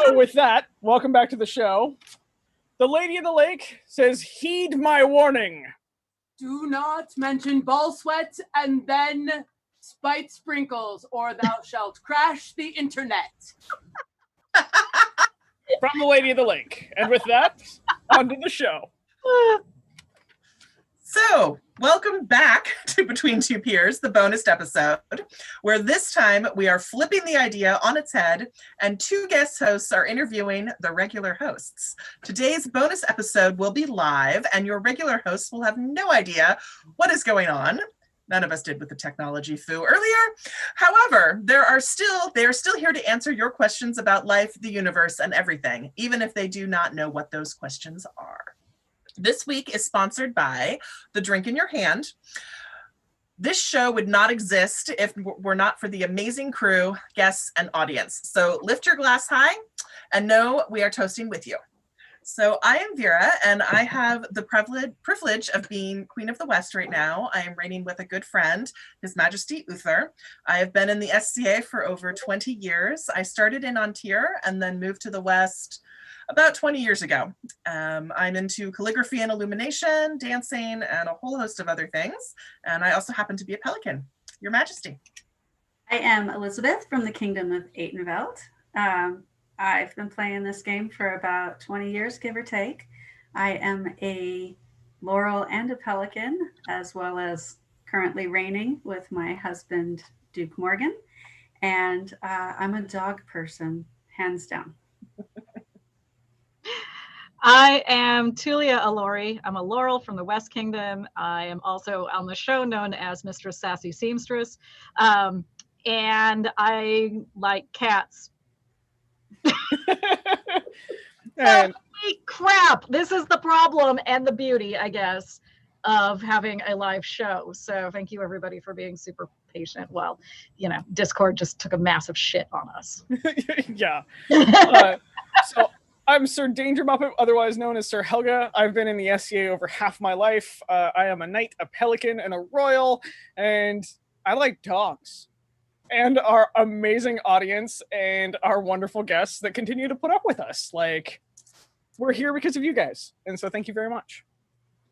So with that, welcome back to the show. The Lady of the Lake says, heed my warning. Do not mention ball sweat and then spite sprinkles, or thou shalt crash the internet. From the Lady of the Lake. And with that, on to the show. So, welcome back to Between Two Peers, the bonus episode, where this time we are flipping the idea on its head and two guest hosts are interviewing the regular hosts. Today's bonus episode will be live and your regular hosts will have no idea what is going on. None of us did with the technology foo earlier. However, they are still here to answer your questions about life, the universe, and everything, even if they do not know what those questions are. This week is sponsored by The Drink in Your Hand. This show would not exist if were not for the amazing crew, guests, and audience. So lift your glass high and know we are toasting with you. So I am Vera, and I have the privilege of being Queen of the West right now. I am reigning with a good friend, His Majesty Uther. I have been in the SCA for over 20 years. I started in Ontier and then moved to the West about 20 years ago. I'm into calligraphy and illumination, dancing, and a whole host of other things. And I also happen to be a pelican, Your Majesty. I am Elizabeth from the Kingdom of Atenveldt. I've been playing this game for about 20 years, give or take. I am a laurel and a pelican, as well as currently reigning with my husband, Duke Morgan. And I'm a dog person, hands down. I am Tulia Alori. I'm a Laurel from the West Kingdom. I am also on the show known as Mistress Sassy Seamstress. And I like cats. And Holy crap! This is the problem and the beauty, I guess, of having a live show. So thank you everybody for being super patient. Well, Discord just took a massive shit on us. yeah. So I'm Sir Danger Muppet, otherwise known as Sir Helga. I've been in the SCA over half my life. I am a knight, a pelican, and a royal, and I like dogs. And our amazing audience and our wonderful guests that continue to put up with us. Like, we're here because of you guys. And so thank you very much.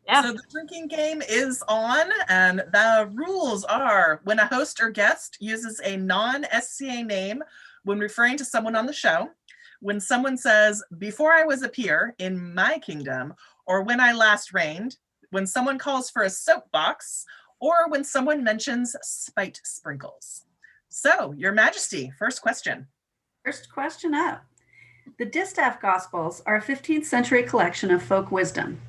Yeah. So the drinking game is on, and the rules are when a host or guest uses a non-SCA name when referring to someone on the show, when someone says, before I was a peer in my kingdom, or when I last reigned, when someone calls for a soapbox, or when someone mentions spite sprinkles. So, Your Majesty, first question. First question up. The Distaff Gospels are a 15th century collection of folk wisdom,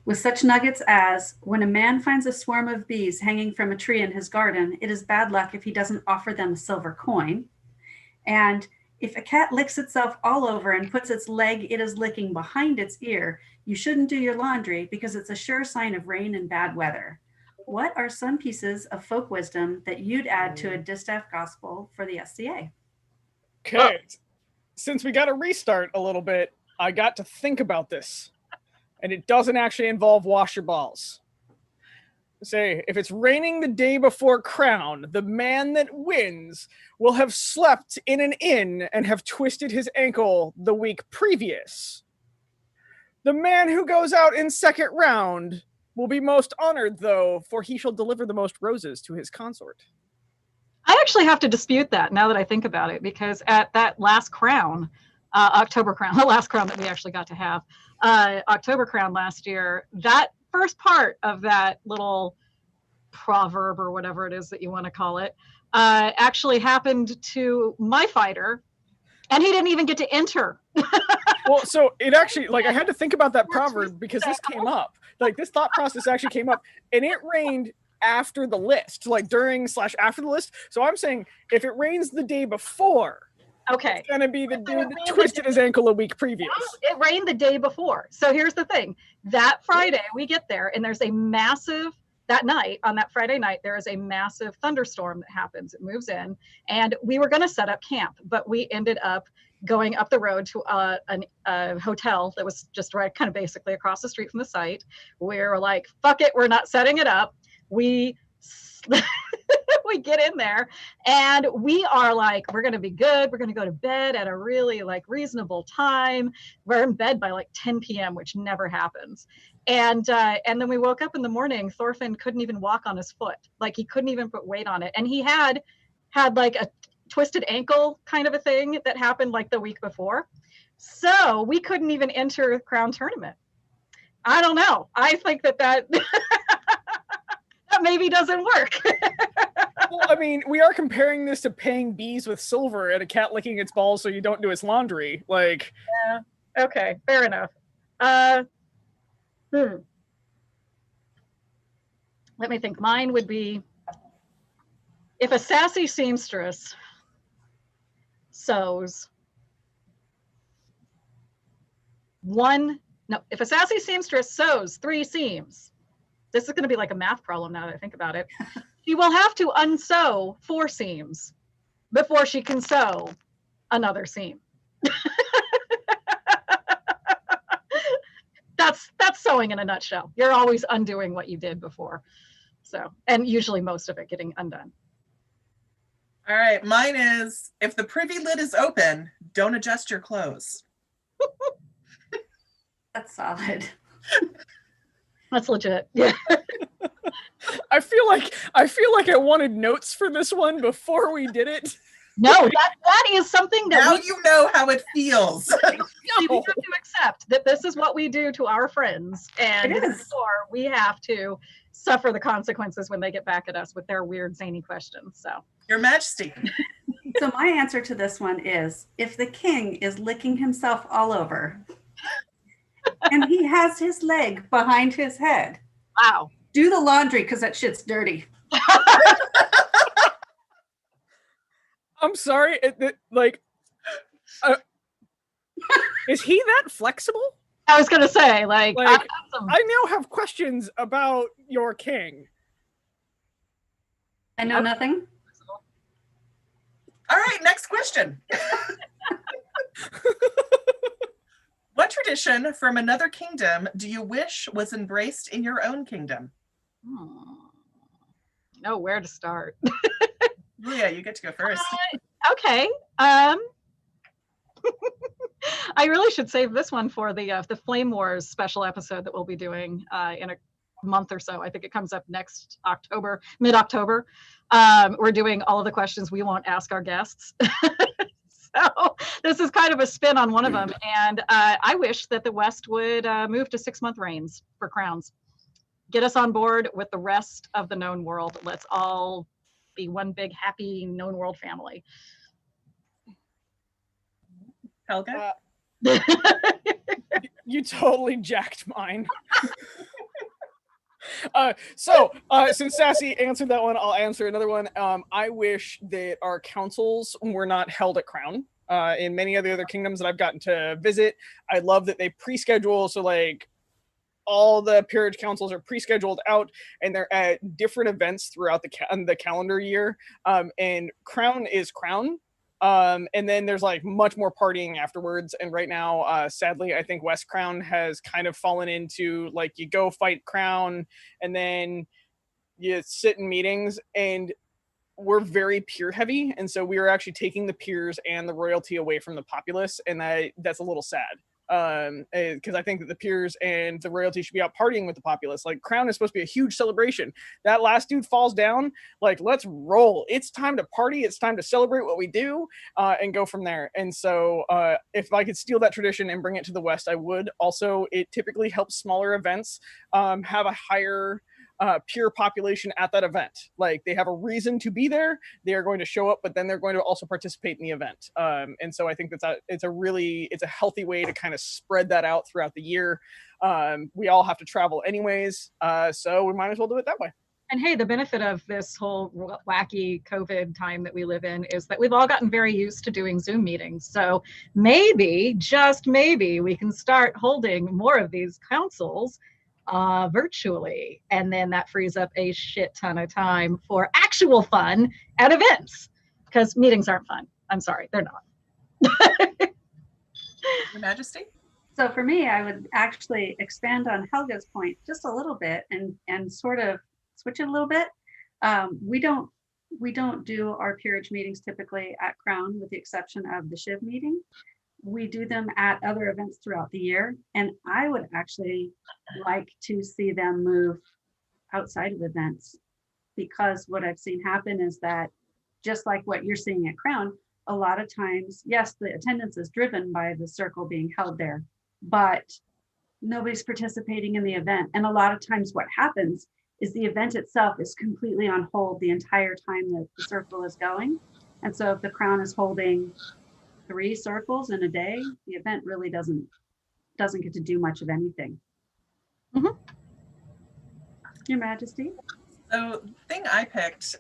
with such nuggets as, when a man finds a swarm of bees hanging from a tree in his garden, it is bad luck if he doesn't offer them a silver coin. And if a cat licks itself all over and puts its leg it is licking behind its ear, you shouldn't do your laundry because it's a sure sign of rain and bad weather. What are some pieces of folk wisdom that you'd add to a Distaff Gospel for the SCA? Okay. Since we got to restart a little bit, I got to think about this. And it doesn't actually involve wash your balls. Say, if it's raining the day before Crown, the man that wins will have slept in an inn and have twisted his ankle the week previous. The man who goes out in second round will be most honored, though, for he shall deliver the most roses to his consort. I actually have to dispute that now that I think about it, because at that last crown, October crown, the last crown that we actually got to have, October crown last year, that first part of that little proverb or whatever it is that you want to call it, actually happened to my fighter, and he didn't even get to enter. Well, so it actually, like, I had to think about that proverb because this came up. Like, this thought process actually came up, and it rained after the list, like during/after the list. So I'm saying if it rains the day before, okay, it's gonna be the dude that twisted his ankle a week previous. It rained the day before. So here's the thing: that Friday we get there, and there's a massive. That night, on that Friday night, there is a massive thunderstorm that happens. It moves in, and we were going to set up camp, but we ended up going up the road to a hotel that was just right, kind of basically across the street from the site. We were like, fuck it, we're not setting it up. We we get in there and we are like, we're going to be good. We're going to go to bed at a really like reasonable time. We're in bed by like 10 p.m., which never happens. And then we woke up in the morning. Thorfinn couldn't even walk on his foot. Like he couldn't even put weight on it. And he had like a twisted ankle kind of a thing that happened like the week before. So we couldn't even enter Crown Tournament. I don't know. I think that that maybe doesn't work. Well, I mean, we are comparing this to paying bees with silver and a cat licking its balls so you don't do its laundry. Like, yeah. Okay, fair enough. Let me think. Mine would be if a sassy seamstress sews if a sassy seamstress sews 3 seams, this is going to be like a math problem now that I think about it. She will have to unsew 4 seams before she can sew another seam. That's sewing in a nutshell. You're always undoing what you did before. So, and usually most of it getting undone. All right, mine is if the privy lid is open, don't adjust your clothes. That's solid. That's legit. Yeah. I feel like I wanted notes for this one before we did it. No, that is something that now you know how it feels. we have to accept that this is what we do to our friends, and therefore we have to suffer the consequences when they get back at us with their weird zany questions. So, Your Majesty. So my answer to this one is if the king is licking himself all over and he has his leg behind his head, wow, do the laundry because that shit's dirty. I'm sorry. Is he that flexible? I was gonna say, like I now have questions about your king. I know nothing. All right, next question. What tradition from another kingdom do you wish was embraced in your own kingdom? Know where to start. Julia, you get to go first. Okay. I really should save this one for the Flame Wars special episode that we'll be doing in a month or so. I think it comes up next October, mid-October. We're doing all of the questions we won't ask our guests. So this is kind of a spin on one of them. And I wish that the West would move to 6-month reigns for crowns. Get us on board with the rest of the known world. Let's all be one big happy known world family. Helga? You totally jacked mine. So since Sassy answered that one, I'll answer another one. I wish that our councils were not held at Crown. In many of the other kingdoms that I've gotten to visit, I love that they pre-schedule. So like all the peerage councils are pre-scheduled out and they're at different events throughout the calendar year. And Crown is Crown. And then there's like much more partying afterwards. And right now, sadly, I think West Crown has kind of fallen into like you go fight Crown and then you sit in meetings, and we're very peer heavy. And so we are actually taking the peers and the royalty away from the populace. And that's a little sad. Because I think that the peers and the royalty should be out partying with the populace. Like Crown is supposed to be a huge celebration. That last dude falls down, like let's roll. It's time to party. It's time to celebrate what we do and go from there. And so if I could steal that tradition and bring it to the West, I would. Also, it typically helps smaller events have a higher peer population at that event. Like they have a reason to be there. They are going to show up, but then they're going to also participate in the event. And so I think it's a healthy way to kind of spread that out throughout the year. We all have to travel anyways. So we might as well do it that way. And hey, the benefit of this whole wacky COVID time that we live in is that we've all gotten very used to doing Zoom meetings. So maybe, just maybe, we can start holding more of these councils virtually, and then that frees up a shit ton of time for actual fun at events, because meetings aren't fun. I'm sorry, they're not. Your Majesty? So for me, I would actually expand on Helga's point just a little bit and sort of switch it a little bit. We don't we don't do our peerage meetings typically at Crown, with the exception of the Shiv meeting. We do them at other events throughout the year. And I would actually like to see them move outside of events, because what I've seen happen is that, just like what you're seeing at Crown, a lot of times, yes, the attendance is driven by the circle being held there, but nobody's participating in the event. And a lot of times what happens is the event itself is completely on hold the entire time that the circle is going. And so if the Crown is holding 3 circles in a day, the event really doesn't get to do much of anything. Mhm. Your Majesty. So the thing I picked,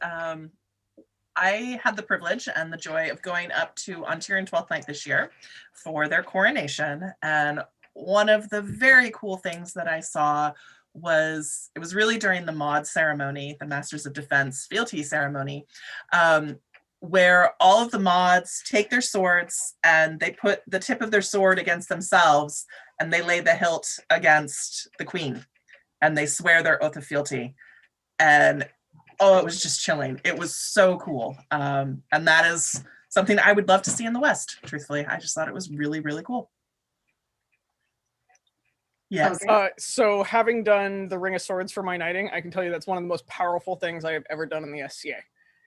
I had the privilege and the joy of going up to Ontario 12th Night this year for their coronation. And one of the very cool things that I saw was, it was really during the MOD ceremony, the Masters of Defense fealty ceremony, where all of the mods take their swords and they put the tip of their sword against themselves and they lay the hilt against the Queen and they swear their oath of fealty. And oh, it was just chilling. It was so cool. And that is something I would love to see in the West, truthfully. I just thought it was really, really cool. Yes. Okay. So having done the Ring of Swords for my knighting, I can tell you that's one of the most powerful things I have ever done in the SCA.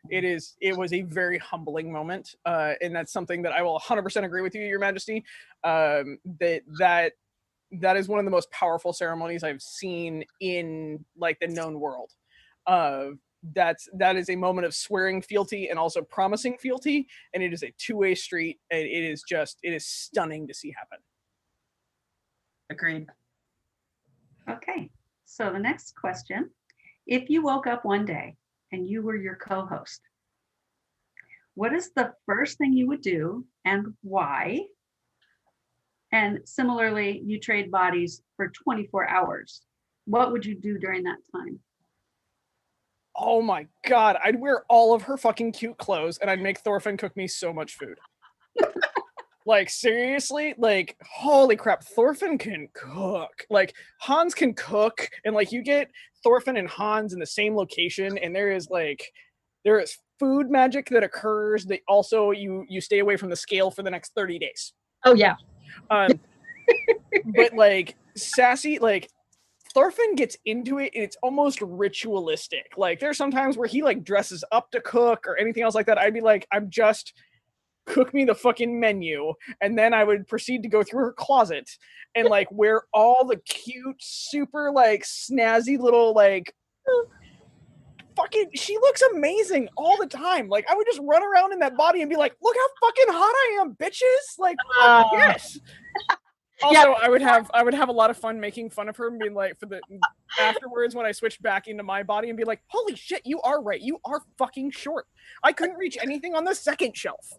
It was a very humbling moment. And that's something that I will 100% agree with you, Your Majesty. That is one of the most powerful ceremonies I've seen in like the known world. That is a moment of swearing fealty and also promising fealty, and it is a two-way street, and it is stunning to see happen. Agreed. Okay, so the next question: if you woke up one day and you were your co-host, what is the first thing you would do and why? And similarly, you trade bodies for 24 hours. What would you do during that time? Oh my god, I'd wear all of her fucking cute clothes and I'd make Thorfinn cook me so much food. Like, seriously, like, holy crap, Thorfinn can cook. Like, Hans can cook, and like, you get Thorfinn and Hans in the same location, and there is food magic that occurs that also you stay away from the scale for the next 30 days. Oh yeah. But like, Sassy, like, Thorfinn gets into it and it's almost ritualistic. Like, there's sometimes where he like dresses up to cook or anything else like that. I'd be like, cook me the fucking menu, and then I would proceed to go through her closet and like wear all the cute, super like snazzy little like fucking, she looks amazing all the time. Like, I would just run around in that body and be like, look how fucking hot I am, bitches. Like, yes. Also, yeah. I would have a lot of fun making fun of her and being like, for the afterwards when I switched back into my body and be like, holy shit, you are right. You are fucking short. I couldn't reach anything on the second shelf.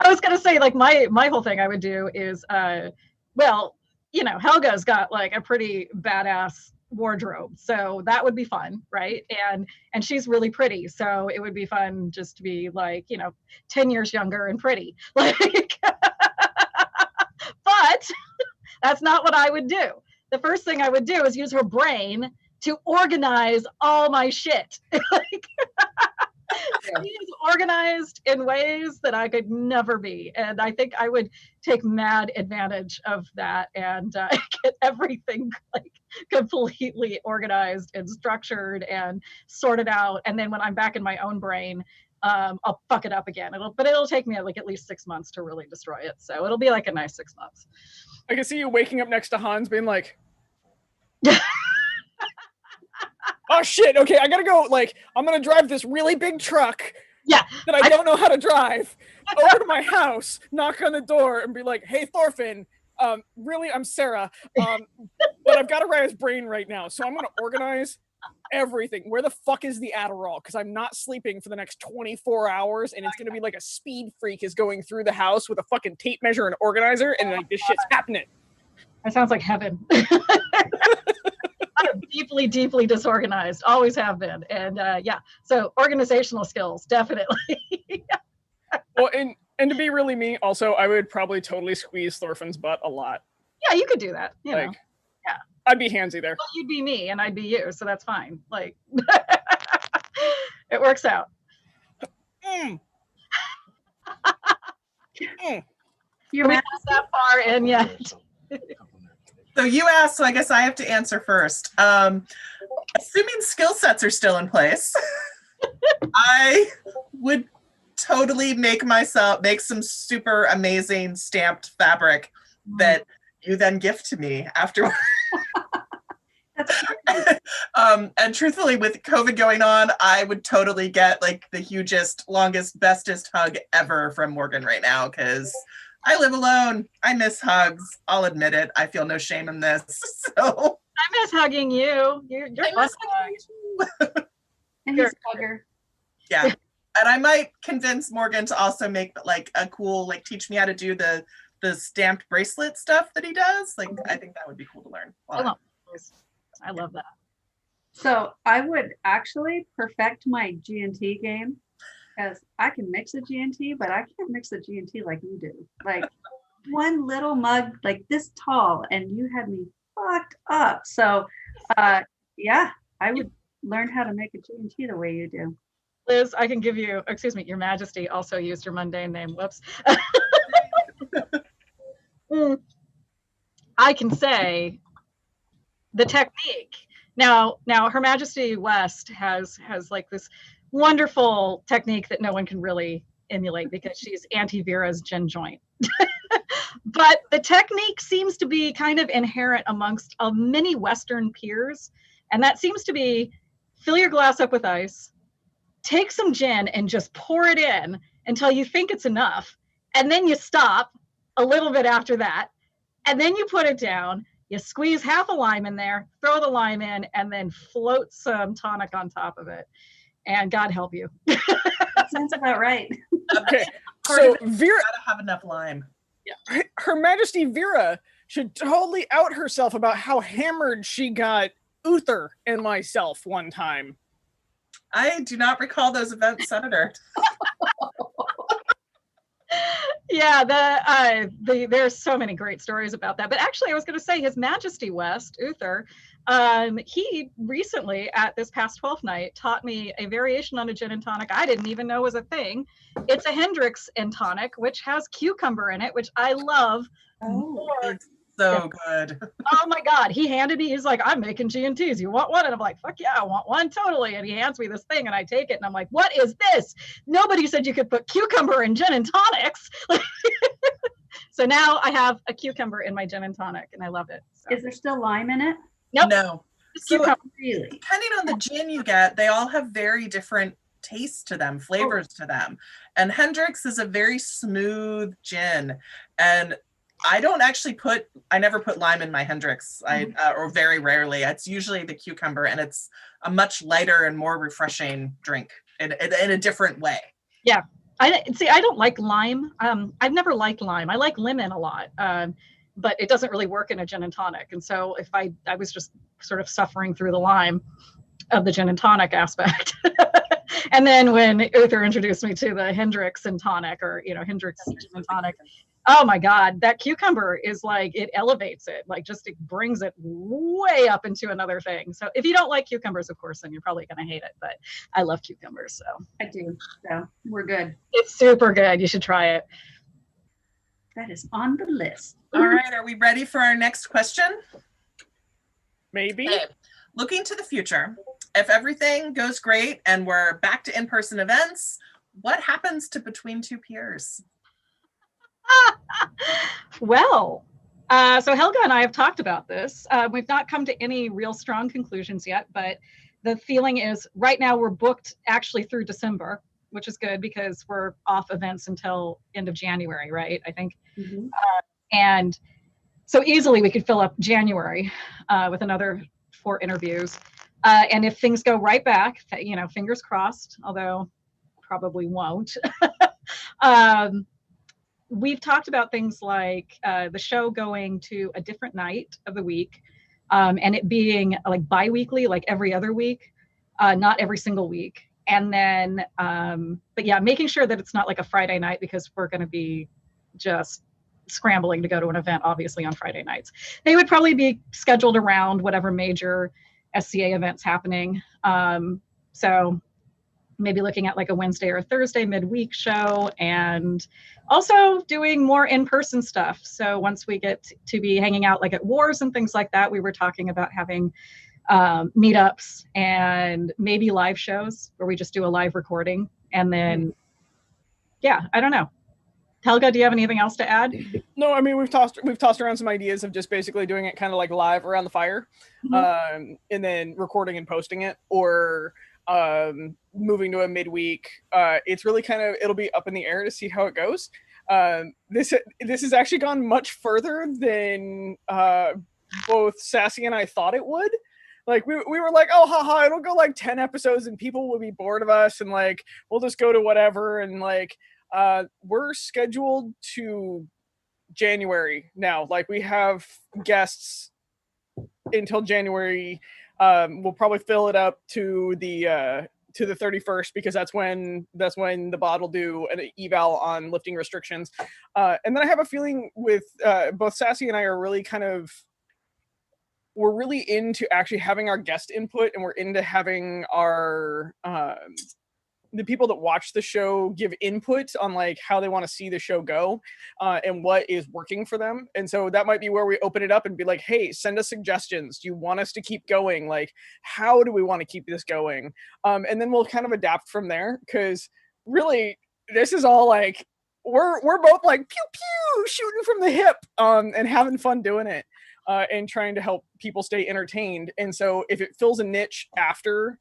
I was gonna say, like, my whole thing I would do is, well, you know, Helga's got like a pretty badass wardrobe, so that would be fun, right? And she's really pretty, so it would be fun just to be like, you know, 10 years younger and pretty, like. But that's not what I would do. The first thing I would do is use her brain to organize all my shit. Like, she is organized in ways that I could never be. And I think I would take mad advantage of that and get everything like completely organized and structured and sorted out. And then when I'm back in my own brain, I'll fuck it up again. But it'll take me like at least 6 months to really destroy it. So it'll be like a nice 6 months. I can see you waking up next to Hans being like, oh shit, okay, I gotta go. Like, I'm gonna drive this really big truck that I don't know how to drive over to my house, knock on the door and be like, hey, Thorfinn, really, I'm Sarah, but I've got to ride his brain right now. So I'm gonna organize everything. Where the fuck is the Adderall? Because I'm not sleeping for the next 24 hours, and it's gonna be like a speed freak is going through the house with a fucking tape measure and organizer, and like this shit's happening. That sounds like heaven. I'm deeply, deeply disorganized. Always have been, and yeah. So organizational skills, definitely. Well, and to be really me, also, I would probably totally squeeze Thorfinn's butt a lot. Yeah, you could do that. You know. Yeah. I'd be handsy there. Well, you'd be me and I'd be you, so that's fine. Like, It works out. Mm. You're We mad. not that far in yet. So you asked, so I guess I have to answer first. Assuming skill sets are still in place, I would totally make some super amazing stamped fabric that you then gift to me afterwards. And truthfully, with COVID going on, I would totally get like the hugest, longest, bestest hug ever from Morgan right now, because I live alone. I miss hugs. I'll admit it. I feel no shame in this. So I miss hugging you. You're fun. And he's a hugger. Yeah. And I might convince Morgan to also make like a cool, like teach me how to do the stamped bracelet stuff that he does. Like, I think that would be cool to learn. Wow. I love that. So I would actually perfect my G&T game, because I can mix a G&T, but I can't mix a G&T like you do. Like one little mug like this tall, and you had me fucked up. So yeah, I would learn how to make a G&T the way you do. Liz, I can give you, excuse me, Your Majesty also used your mundane name. Whoops. I can say the technique. Now Her Majesty West has like this wonderful technique that no one can really emulate because she's Auntie Vera's gin joint. But the technique seems to be kind of inherent amongst many Western peers. And that seems to be fill your glass up with ice, take some gin and just pour it in until you think it's enough. And then you stop a little bit after that. And then you put it down, you squeeze half a lime in there, throw the lime in, and then float some tonic on top of it. And God help you. That sounds about right. Okay, Part so of it, you Vera, gotta have enough lime. Her Majesty Vera should totally out herself about how hammered she got Uther and myself one time. I do not recall those events, Senator. Yeah, there's so many great stories about that. But actually, I was going to say His Majesty West, Uther, he recently at this past 12th night taught me a variation on a gin and tonic I didn't even know was a thing. It's a Hendrick's and tonic, which has cucumber in it, which I love. Oh, It's so good. Oh my God. He handed me, he's like, I'm making G&Ts. You want one? And I'm like, fuck yeah, I want one. Totally. And he hands me this thing and I take it and I'm like, what is this? Nobody said you could put cucumber in gin and tonics. So now I have a cucumber in my gin and tonic and I love it. So. is there still lime in it? Nope. No. Just So, cucumber. Really? depending on the gin you get, they all have very different tastes to them, flavors to them. And Hendrick's is a very smooth gin. And I never put lime in my Hendrick's, or very rarely. It's usually the cucumber, and it's a much lighter and more refreshing drink in a different way. Yeah. I don't like lime. I've never liked lime. I like lemon a lot, but it doesn't really work in a gin and tonic. And so if I was just sort of suffering through the lime of the gin and tonic aspect. And then when Uther introduced me to the Hendrick's and tonic, or, Hendrick's gin and tonic, oh my God, that cucumber is like, it elevates it, like just it brings it way up into another thing. So if you don't like cucumbers, of course, then you're probably going to hate it, but I love cucumbers. So I do. So we're good. it's super good. You should try it. That is on the list. All right, are we ready for our next question? Maybe. Okay. Looking to the future, if everything goes great and we're back to in-person events, what happens to Between Two Peers? Well, so Helga and I have talked about this. We've not come to any real strong conclusions yet, but the feeling is right now we're booked actually through December, which is good because we're off events until end of January, right? I think. Mm-hmm. And so easily we could fill up January with another 4 interviews. And if things go right back, fingers crossed, although probably won't. We've talked about things like the show going to a different night of the week and it being like bi-weekly, like every other week, not every single week. And then, but yeah, making sure that it's not like a Friday night because we're going to be just scrambling to go to an event, obviously, on Friday nights. They would probably be scheduled around whatever major SCA events happening. So maybe looking at like a Wednesday or Thursday midweek show, and also doing more in-person stuff. So once we get to be hanging out like at wars and things like that, we were talking about having meetups and maybe live shows where we just do a live recording. And then, yeah, I don't know. Helga, do you have anything else to add? No, I mean, we've tossed around some ideas of just basically doing it kind of like live around the fire, and then recording and posting it, or moving to a midweek. It's really it'll be up in the air to see how it goes. This has actually gone much further than both Sassy and I thought it would. Like we were like, oh, haha, it'll go like 10 episodes and people will be bored of us, and like we'll just go to whatever, and like we're scheduled to January now. Like we have guests until January. We'll probably fill it up to the 31st, because that's when the bot will do an eval on lifting restrictions. And then I have a feeling with both Sassy and I are really we're really into actually having our guest input, and we're into having our the people that watch the show give input on like how they want to see the show go, and what is working for them. And so that might be where we open it up and be like, hey, send us suggestions. Do you want us to keep going? Like, how do we want to keep this going? And then we'll kind of adapt from there, because really this is all like we're both like pew pew shooting from the hip, and having fun doing it, and trying to help people stay entertained. And so if it fills a niche after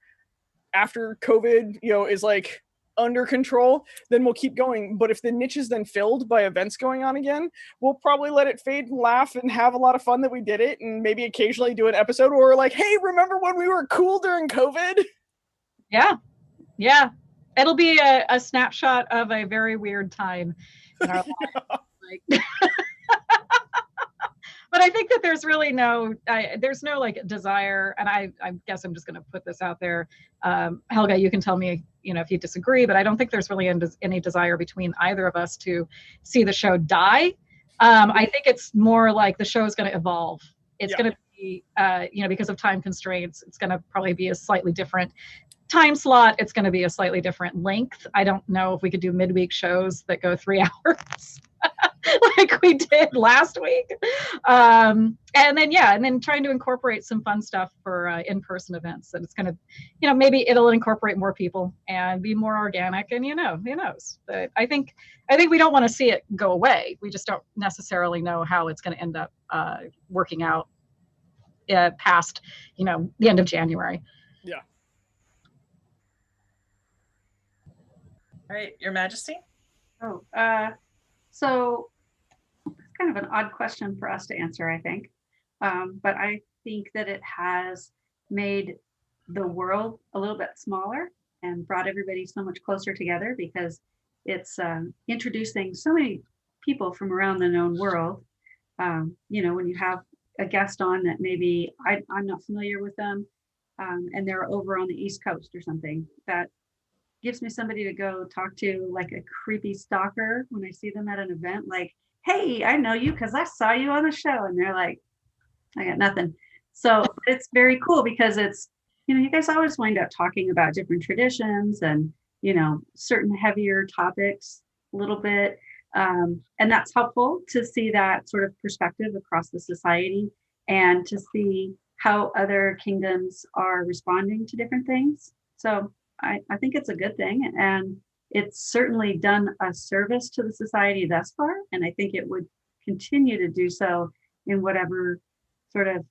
COVID, is like under control, then we'll keep going. But if the niche is then filled by events going on again, we'll probably let it fade and laugh and have a lot of fun that we did it, and maybe occasionally do an episode where we're like, hey, remember when we were cool during COVID? Yeah. It'll be a snapshot of a very weird time in our life. But I think that there's really no like desire, and I guess I'm just going to put this out there. Helga, you can tell me, if you disagree, but I don't think there's really any desire between either of us to see the show die. I think it's more like the show is going to evolve. It's going to be, because of time constraints, it's going to probably be a slightly different time slot. It's going to be a slightly different length. I don't know if we could do midweek shows that go 3 hours. Like we did last week. And then trying to incorporate some fun stuff for in-person events. And it's going to, maybe it'll incorporate more people and be more organic, and who knows. But I think we don't want to see it go away. We just don't necessarily know how it's going to end up working out past, the end of January. Yeah. All right, Your Majesty. Oh, so it's kind of an odd question for us to answer, I think. But I think that it has made the world a little bit smaller and brought everybody so much closer together, because it's introducing so many people from around the known world. When you have a guest on that maybe I'm not familiar with them, and they're over on the East Coast or something, that gives me somebody to go talk to, like a creepy stalker when I see them at an event, like, hey, I know you because I saw you on the show. And they're like, I got nothing. So it's very cool, because it's, you guys always wind up talking about different traditions and, certain heavier topics a little bit. And that's helpful to see that sort of perspective across the society, and to see how other kingdoms are responding to different things. So I think it's a good thing, and it's certainly done a service to the society thus far, and I think it would continue to do so in whatever sort of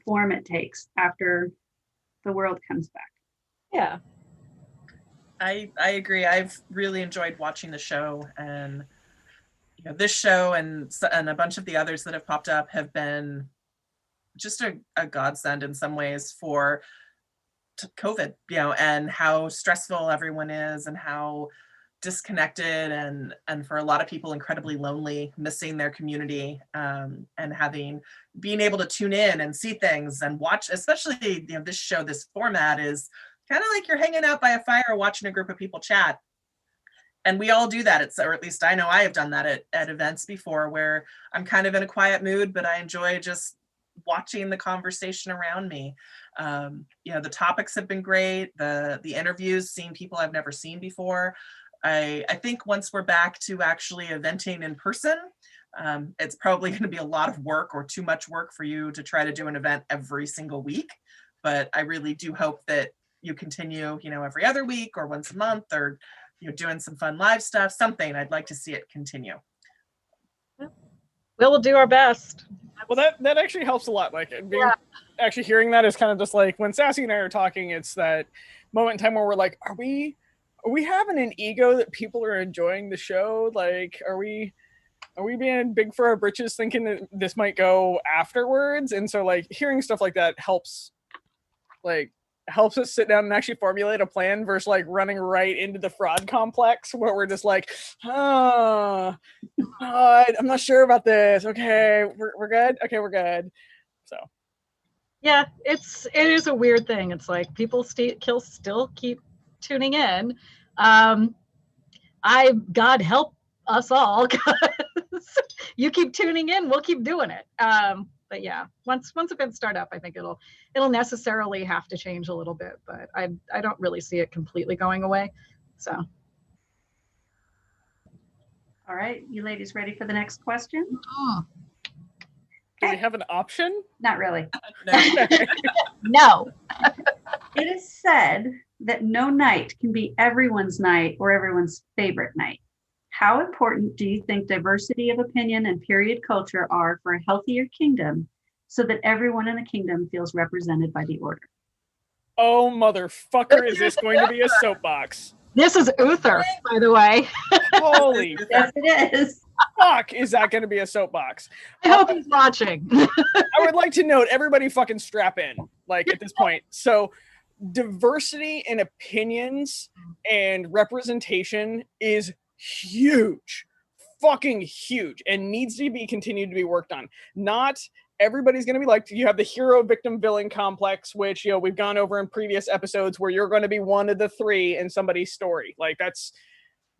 form it takes after the world comes back. Yeah. I agree. I've really enjoyed watching the show, and this show and a bunch of the others that have popped up have been just a godsend in some ways for COVID, and how stressful everyone is, and how disconnected, and for a lot of people incredibly lonely, missing their community, and being able to tune in and see things and watch, especially this show, this format is kind of like you're hanging out by a fire watching a group of people chat. And we all do that, or at least I know I have done that at events before, where I'm kind of in a quiet mood, but I enjoy just watching the conversation around me. The topics have been great. The interviews, seeing people I've never seen before. I think once we're back to actually eventing in person, it's probably going to be a lot of work or too much work for you to try to do an event every single week. But I really do hope that you continue, every other week or once a month, or doing some fun live stuff, something. I'd like to see it continue. We'll do our best. Well, that actually helps a lot. Like actually hearing that is kind of just like when Sassy and I are talking, it's that moment in time where we're like, are we having an ego that people are enjoying the show? Like, are we being big for our britches thinking that this might go afterwards? And so like hearing stuff like that helps us sit down and actually formulate a plan versus like running right into the fraud complex where we're just like, I'm not sure about this. Okay, we're good. Okay, we're good. So yeah, it is a weird thing. It's like people still keep tuning in. God help us all, because you keep tuning in, we'll keep doing it. But yeah, once events start up, I think it'll necessarily have to change a little bit, but I don't really see it completely going away. So. All right, you ladies ready for the next question? Do we have an option? Not really. No. It is said that no night can be everyone's night or everyone's favorite night. How important do you think diversity of opinion and period culture are for a healthier kingdom so that everyone in the kingdom feels represented by the order? Oh, motherfucker, is this going to be a soapbox? This is Uther, by the way. Holy Yes, it is. fuck, is that going to be a soapbox? I hope he's watching. I would like to note, everybody fucking strap in, like, at this point. So diversity in opinions and representation is huge, fucking huge, and needs to be continued to be worked on. Not everybody's going to be like, you have the hero victim villain complex, which, we've gone over in previous episodes, where you're going to be one of the three in somebody's story. Like,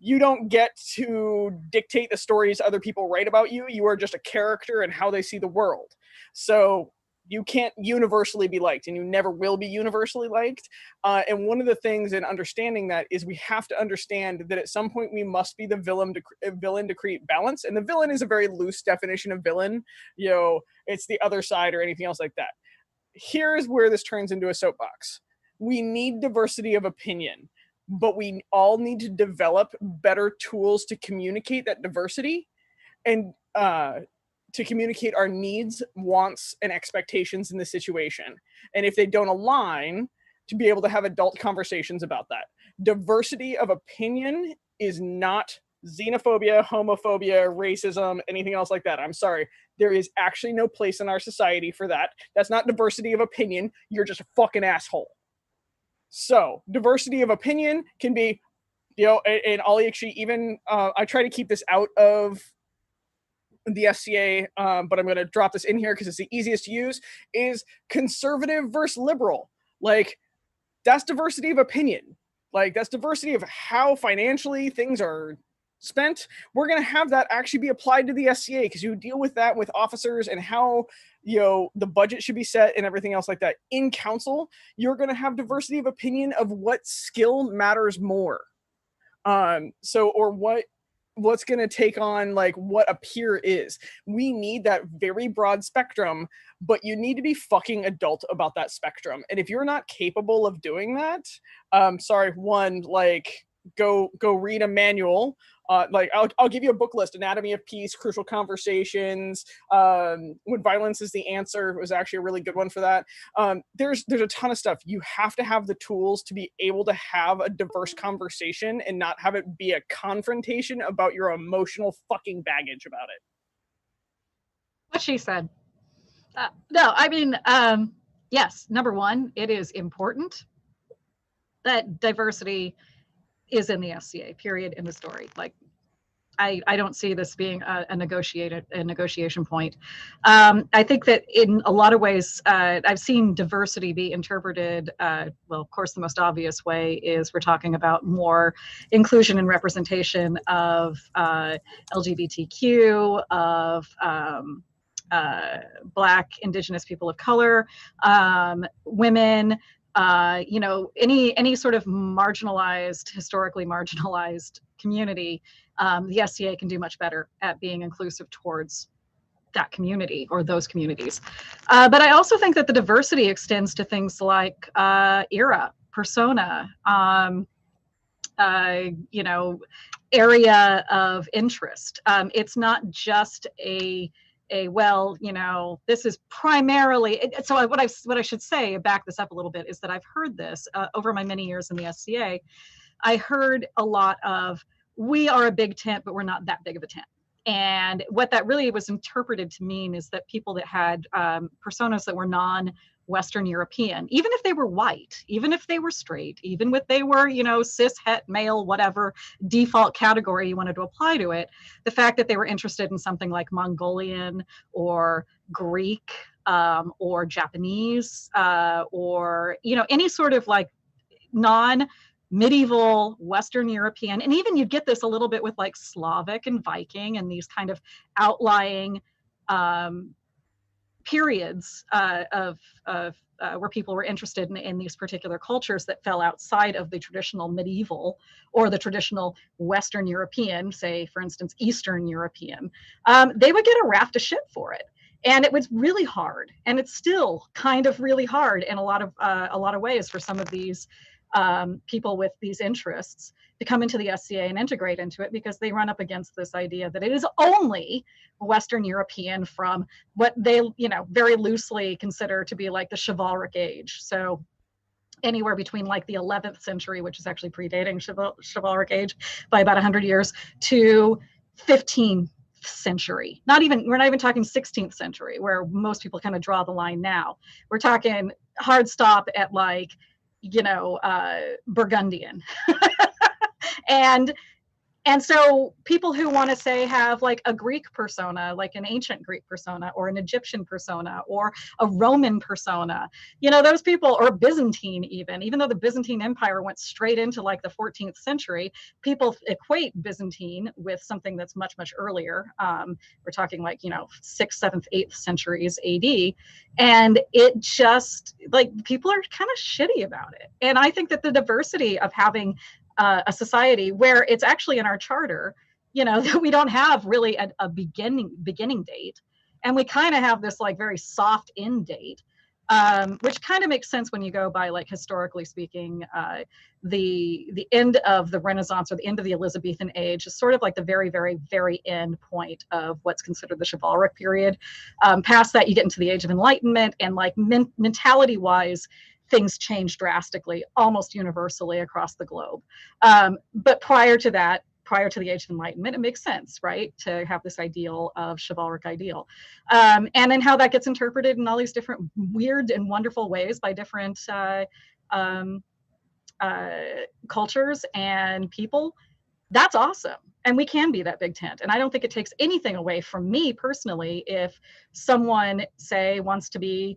you don't get to dictate the stories other people write about you. You are just a character and how they see the world. So you can't universally be liked, and you never will be universally liked. And one of the things in understanding that is we have to understand that at some point we must be the villain to create balance. And the villain is a very loose definition of villain. It's the other side or anything else like that. Here's where this turns into a soapbox. We need diversity of opinion, but we all need to develop better tools to communicate that diversity and to communicate our needs, wants, and expectations in the situation. And if they don't align, to be able to have adult conversations about that. Diversity of opinion is not xenophobia, homophobia, racism, anything else like that. I'm sorry. There is actually no place in our society for that. That's not diversity of opinion. You're just a fucking asshole. So diversity of opinion can be, and I'll actually even, I try to keep this out of the SCA, but I'm going to drop this in here because it's the easiest to use, is conservative versus liberal. Like, that's diversity of opinion. Like, that's diversity of how financially things are spent. We're going to have that actually be applied to the SCA because you deal with that with officers and how, the budget should be set and everything else like that. In council, you're going to have diversity of opinion of what skill matters more. What's going to take on, like, what a peer is. We need that very broad spectrum, but you need to be fucking adult about that spectrum. And if you're not capable of doing that, go read a manual. I'll give you a book list: Anatomy of Peace, Crucial Conversations, When Violence is the Answer was actually a really good one for that. There's a ton of stuff. You have to have the tools to be able to have a diverse conversation and not have it be a confrontation about your emotional fucking baggage about it. What she said. No, I mean, yes, number one, it is important that diversity is in the SCA, period, in the story. Like, I don't see this being a negotiation point. I think that in a lot of ways, I've seen diversity be interpreted, well, of course, the most obvious way is we're talking about more inclusion and representation of LGBTQ, of Black, Indigenous people of color, women, any sort of historically marginalized community, the SCA can do much better at being inclusive towards that community or those communities. But I also think that the diversity extends to things like era, persona, area of interest. It's not just this is primarily. So what I should say, back this up a little bit, is that I've heard this over my many years in the SCA. I heard a lot of, we are a big tent, but we're not that big of a tent. And what that really was interpreted to mean is that people that had personas that were non-Western European, even if they were white, even if they were straight, even if they were, cis, het, male, whatever default category you wanted to apply to it, the fact that they were interested in something like Mongolian or Greek or Japanese or, any sort of like medieval Western European, and even you get this a little bit with like Slavic and Viking and these kind of outlying periods of where people were interested in these particular cultures that fell outside of the traditional medieval or the traditional Western European, say, for instance, Eastern European. They would get a raft of shit for it. And it was really hard, and it's still kind of really hard in a lot of ways for some of these people with these interests to come into the SCA and integrate into it, because they run up against this idea that it is only Western European from what they, very loosely consider to be like the chivalric age. So anywhere between like the 11th century, which is actually predating chivalric age by about 100 years, to 15th century. We're not even talking 16th century, where most people kind of draw the line now. We're talking hard stop at like, Burgundian. And so people who want to say have like a Greek persona, like an ancient Greek persona or an Egyptian persona or a Roman persona, those people, or Byzantine even though the Byzantine Empire went straight into like the 14th century, people equate Byzantine with something that's much, much earlier. We're talking like, 6th, 7th, 8th centuries AD. And it just like, people are kind of shitty about it. And I think that the diversity of having a society where it's actually in our charter, that we don't have really a beginning date, and we kind of have this like very soft end date, which kind of makes sense when you go by like historically speaking, the end of the Renaissance or the end of the Elizabethan age is sort of like the very, very, very end point of what's considered the chivalric period. Past that, you get into the Age of Enlightenment, and like mentality wise, things change drastically, almost universally across the globe. But prior to that, prior to the Age of Enlightenment, it makes sense, right, to have this ideal of chivalric ideal. And then how that gets interpreted in all these different weird and wonderful ways by different cultures and people, that's awesome. And we can be that big tent. And I don't think it takes anything away from me personally if someone, say, wants to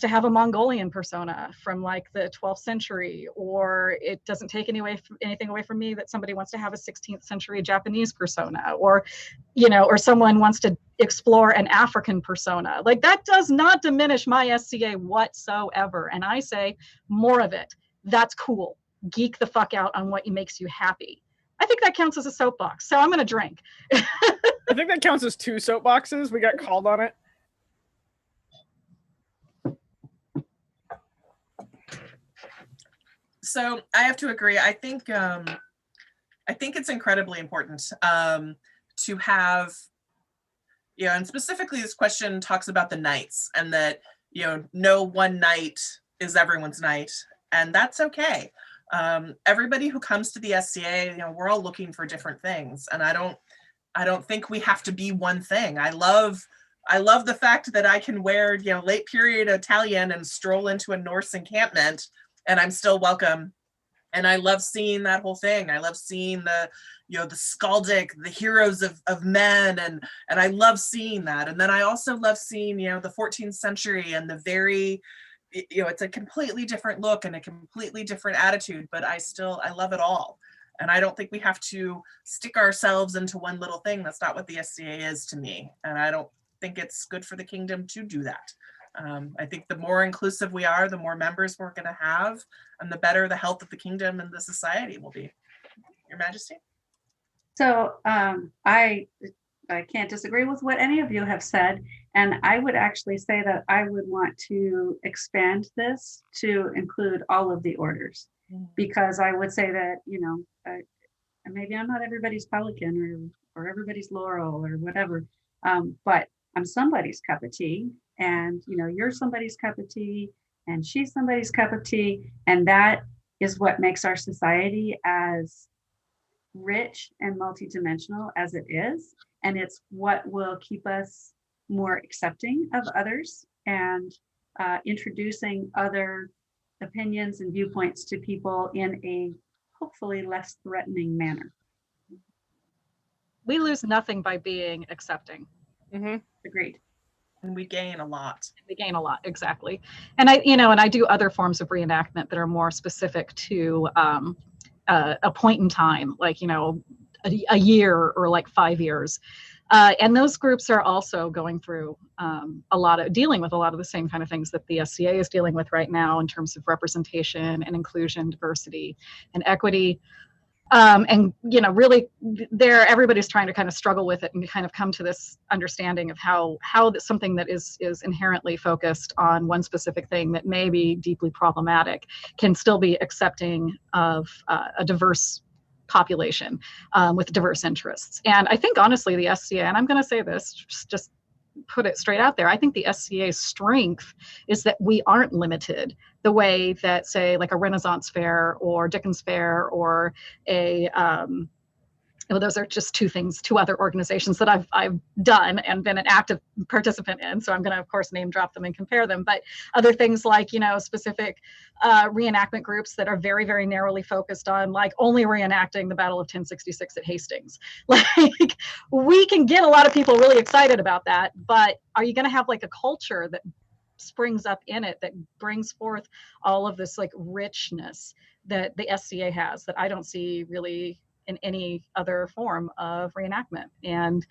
have a Mongolian persona from like the 12th century, or it doesn't take anything away from me that somebody wants to have a 16th century Japanese persona, or, or someone wants to explore an African persona. Like, that does not diminish my SCA whatsoever. And I say more of it. That's cool. Geek the fuck out on what makes you happy. I think that counts as a soapbox. So I'm going to drink. I think that counts as 2 soapboxes. We got called on it. So I have to agree. I think it's incredibly important to have, and specifically this question talks about the nights, and that, no one night is everyone's night, and that's okay. Everybody who comes to the SCA, we're all looking for different things, and I don't think we have to be one thing. I love the fact that I can wear, late period Italian and stroll into a Norse encampment, and I'm still welcome. And I love seeing that whole thing. I love seeing the skaldic, the heroes of men, and I love seeing that. And then I also love seeing, the 14th century and the very, it's a completely different look and a completely different attitude, but I love it all. And I don't think we have to stick ourselves into one little thing. That's not what the SCA is to me. And I don't think it's good for the kingdom to do that. I think the more inclusive we are, the more members we're going to have, and the better the health of the kingdom and the society will be. Your Majesty? So I can't disagree with what any of you have said. And I would actually say that I would want to expand this to include all of the orders, because I would say that, you know, maybe I'm not everybody's pelican or everybody's laurel or whatever, but I'm somebody's cup of tea. And, you know, you're somebody's cup of tea and she's somebody's cup of tea. And that is what makes our society as rich and multidimensional as it is. And it's what will keep us more accepting of others and introducing other opinions and viewpoints to people in a hopefully less threatening manner. We lose nothing by being accepting. Mm-hmm. Agreed. And we gain a lot. We gain a lot, exactly. And I do other forms of reenactment that are more specific to a point in time, like, you know, a year or like 5 years. And those groups are also going through dealing with a lot of the same kind of things that the SCA is dealing with right now in terms of representation and inclusion, diversity and equity. And, you know, really everybody's trying to kind of struggle with it and kind of come to this understanding of how something that is inherently focused on one specific thing that may be deeply problematic can still be accepting of a diverse population with diverse interests. And I think, honestly, the SCA, and I'm going to say this, just put it straight out there, I think the SCA's strength is that we aren't limited the way that, say, like a Renaissance Fair or Dickens Fair or those are just two other organizations that I've done and been an active participant in. So I'm going to, of course, name drop them and compare them. But other things like, you know, specific reenactment groups that are very, very narrowly focused on like only reenacting the Battle of 1066 at Hastings. Like, we can get a lot of people really excited about that. But are you going to have like a culture that springs up in it that brings forth all of this like richness that the SCA has that I don't see really in any other form of reenactment? And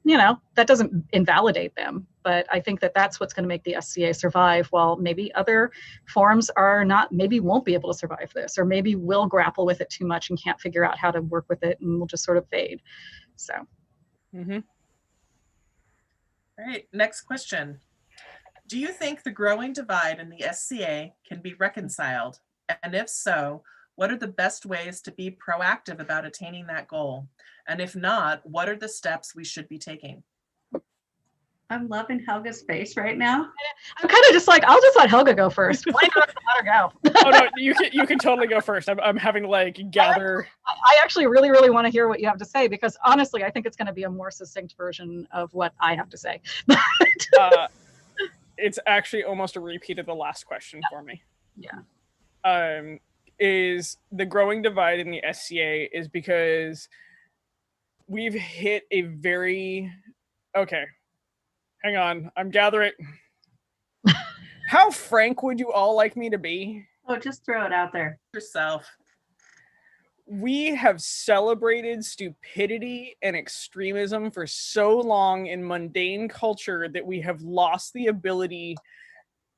you know, that doesn't invalidate them, but I think that that's what's going to make the SCA survive, while maybe other forms maybe won't be able to survive this, or maybe will grapple with it too much and can't figure out how to work with it and will just sort of fade. So All right, next question. Do you think the growing divide in the SCA can be reconciled? And if so, what are the best ways to be proactive about attaining that goal? And if not, what are the steps we should be taking? I'm loving Helga's face right now. I'm kind of just like, I'll just let Helga go first. Why not let her go? Oh no, you can totally go first. I'm having to like gather. I actually really, really want to hear what you have to say, because honestly, I think it's going to be a more succinct version of what I have to say. It's actually almost a repeat of the last question for me. Yeah. Is the growing divide in the SCA is because we've hit a very... Okay. Hang on. I'm gathering. How frank would you all like me to be? Oh, just throw it out there. Yourself. We have celebrated stupidity and extremism for so long in mundane culture that we have lost the ability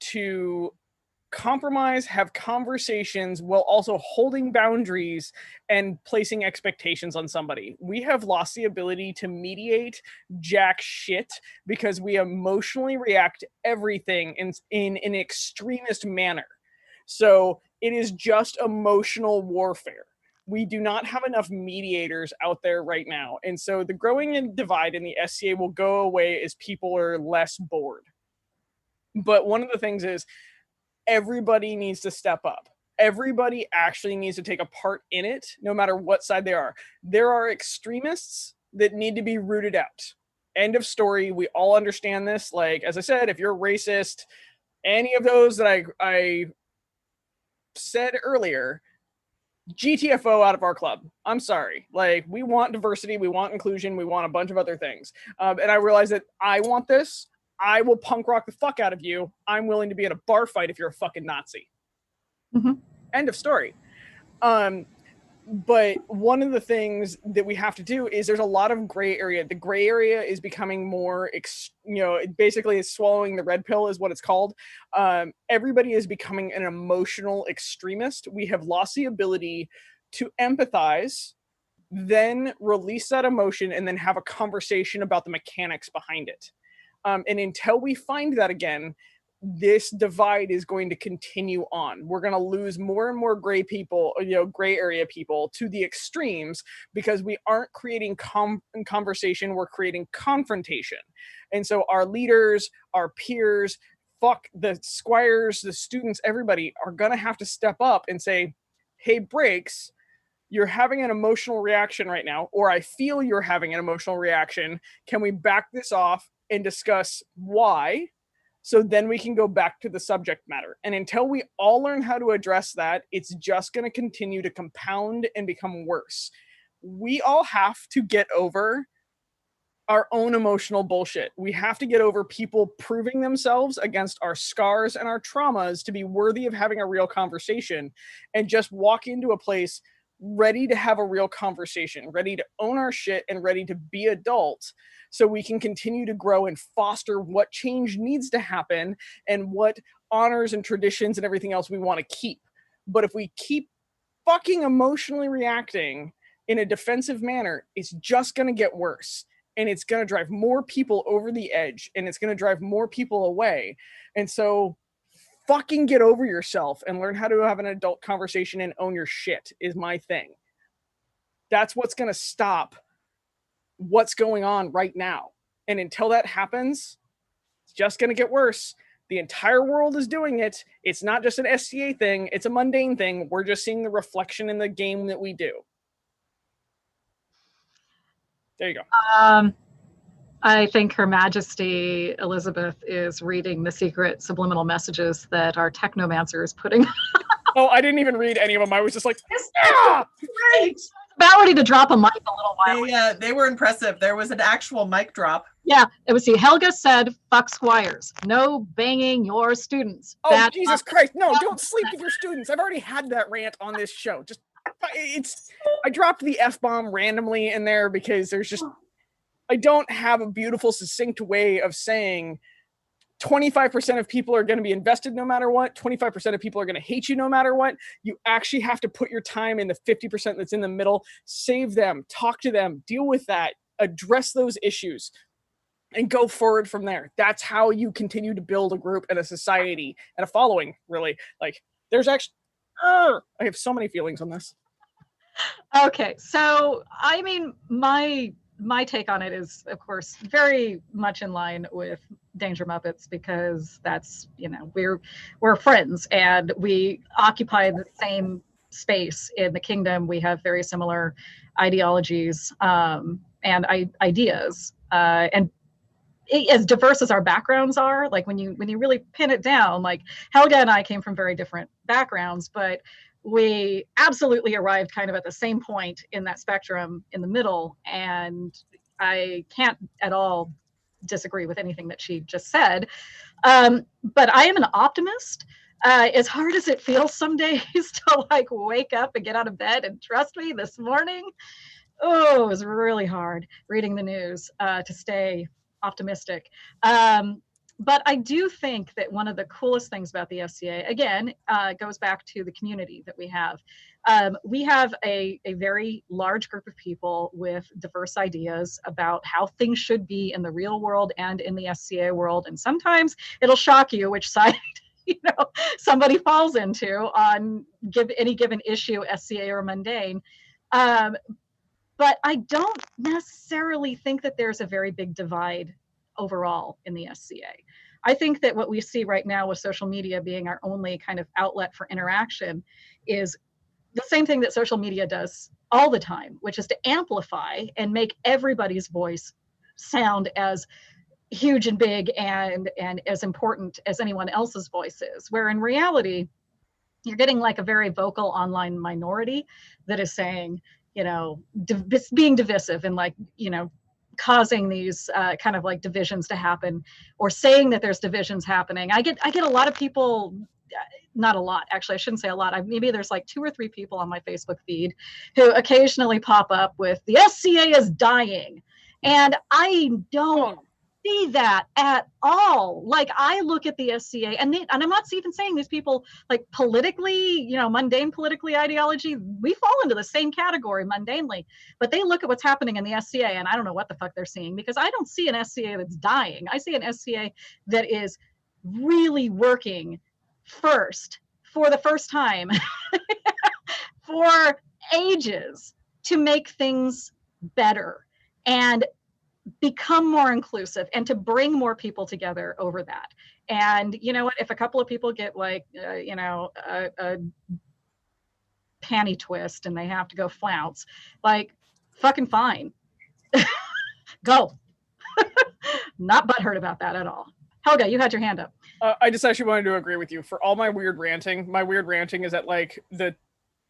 to compromise, have conversations while also holding boundaries and placing expectations on somebody. We have lost the ability to mediate jack shit because we emotionally react to everything in an extremist manner. So it is just emotional warfare. We do not have enough mediators out there right now. And so the growing divide in the SCA will go away as people are less bored. But one of the things is, everybody needs to step up. Everybody actually needs to take a part in it, no matter what side they are. There are extremists that need to be rooted out. End of story. We all understand this. Like, as I said, if you're racist, any of those that I said earlier, GTFO out of our club. I'm sorry. Like, we want diversity, we want inclusion, we want a bunch of other things. And I realize that I want this. I will punk rock the fuck out of you. I'm willing to be at a bar fight if you're a fucking Nazi. Mm-hmm. End of story. But one of the things that we have to do is there's a lot of gray area. The gray area is becoming more, it basically is swallowing the red pill is what it's called. Everybody is becoming an emotional extremist. We have lost the ability to empathize, then release that emotion, and then have a conversation about the mechanics behind it. And until we find that again, this divide is going to continue on. We're going to lose more and more gray people, gray area people to the extremes, because we aren't creating conversation, we're creating confrontation. And so our leaders, our peers, the squires, the students, everybody are going to have to step up and say, hey, Breaks, you're having an emotional reaction right now, or I feel you're having an emotional reaction. Can we back this off and discuss why? So then we can go back to the subject matter. And until we all learn how to address that, it's just going to continue to compound and become worse. We all have to get over our own emotional bullshit. We have to get over people proving themselves against our scars and our traumas to be worthy of having a real conversation, and just walk into a place ready to have a real conversation, ready to own our shit and ready to be adults, so we can continue to grow and foster what change needs to happen and what honors and traditions and everything else we want to keep. But if we keep fucking emotionally reacting in a defensive manner, it's just going to get worse. And it's going to drive more people over the edge, and it's going to drive more people away. And so fucking get over yourself and learn how to have an adult conversation and own your shit is my thing. That's what's going to stop what's going on right now. And until that happens, it's just going to get worse. The entire world is doing it. It's not just an SCA thing. It's a mundane thing. We're just seeing the reflection in the game that we do. There you go. I think Her Majesty Elizabeth is reading the secret subliminal messages that our technomancer is putting. Oh, I didn't even read any of them. I was just like, yeah, Great. About ready to drop a mic a little while ago. They were impressive. There was an actual mic drop. Yeah, it was. Helga said, "Fuck squires. No banging your students." Oh, Jesus Christ! No, don't sleep with your students. I've already had that rant on this show. I dropped the F-bomb randomly in there because I don't have a beautiful, succinct way of saying 25% of people are going to be invested no matter what. 25% of people are going to hate you no matter what. You actually have to put your time in the 50% that's in the middle. Save them, talk to them, deal with that, address those issues, and go forward from there. That's how you continue to build a group and a society and a following, really. Like, there's actually, I have so many feelings on this. Okay, so, I mean, my take on it is, of course, very much in line with Danger Muppets, because that's, we're friends and we occupy the same space in the kingdom. We have very similar ideologies and ideas, and as diverse as our backgrounds are, like when you really pin it down, like Helga and I came from very different backgrounds, but we absolutely arrived kind of at the same point in that spectrum in the middle. And I can't at all disagree with anything that she just said. But I am an optimist. As hard as it feels some days to like wake up and get out of bed, and trust me, this morning, it was really hard reading the news to stay optimistic. But I do think that one of the coolest things about the SCA, again, goes back to the community that we have. We have a very large group of people with diverse ideas about how things should be in the real world and in the SCA world. And sometimes it'll shock you which side somebody falls into on any given issue, SCA or mundane. But I don't necessarily think that there's a very big divide overall in the SCA. I think that what we see right now with social media being our only kind of outlet for interaction is the same thing that social media does all the time, which is to amplify and make everybody's voice sound as huge and big and as important as anyone else's voice is, where in reality, you're getting like a very vocal online minority that is saying, being divisive and like, causing these kind of like divisions to happen, or saying that there's divisions happening. I get a lot of people not a lot, actually, I shouldn't say a lot. Maybe there's like 2 or 3 people on my Facebook feed who occasionally pop up with the SCA is dying. And I don't see that at all. Like, I look at the SCA, and I'm not even saying these people, like, politically, mundane politically ideology, we fall into the same category mundanely, but they look at what's happening in the SCA, and I don't know what the fuck they're seeing, because I don't see an SCA that's dying. I see an SCA that is really working first, for the first time for ages, to make things better and become more inclusive and to bring more people together over that. And you know what, if a couple of people get like a panty twist and they have to go flounce, like, fucking fine. Go. Not butthurt about that at all. Helga, you had your hand up. I just actually wanted to agree with you. For all my weird ranting is at like the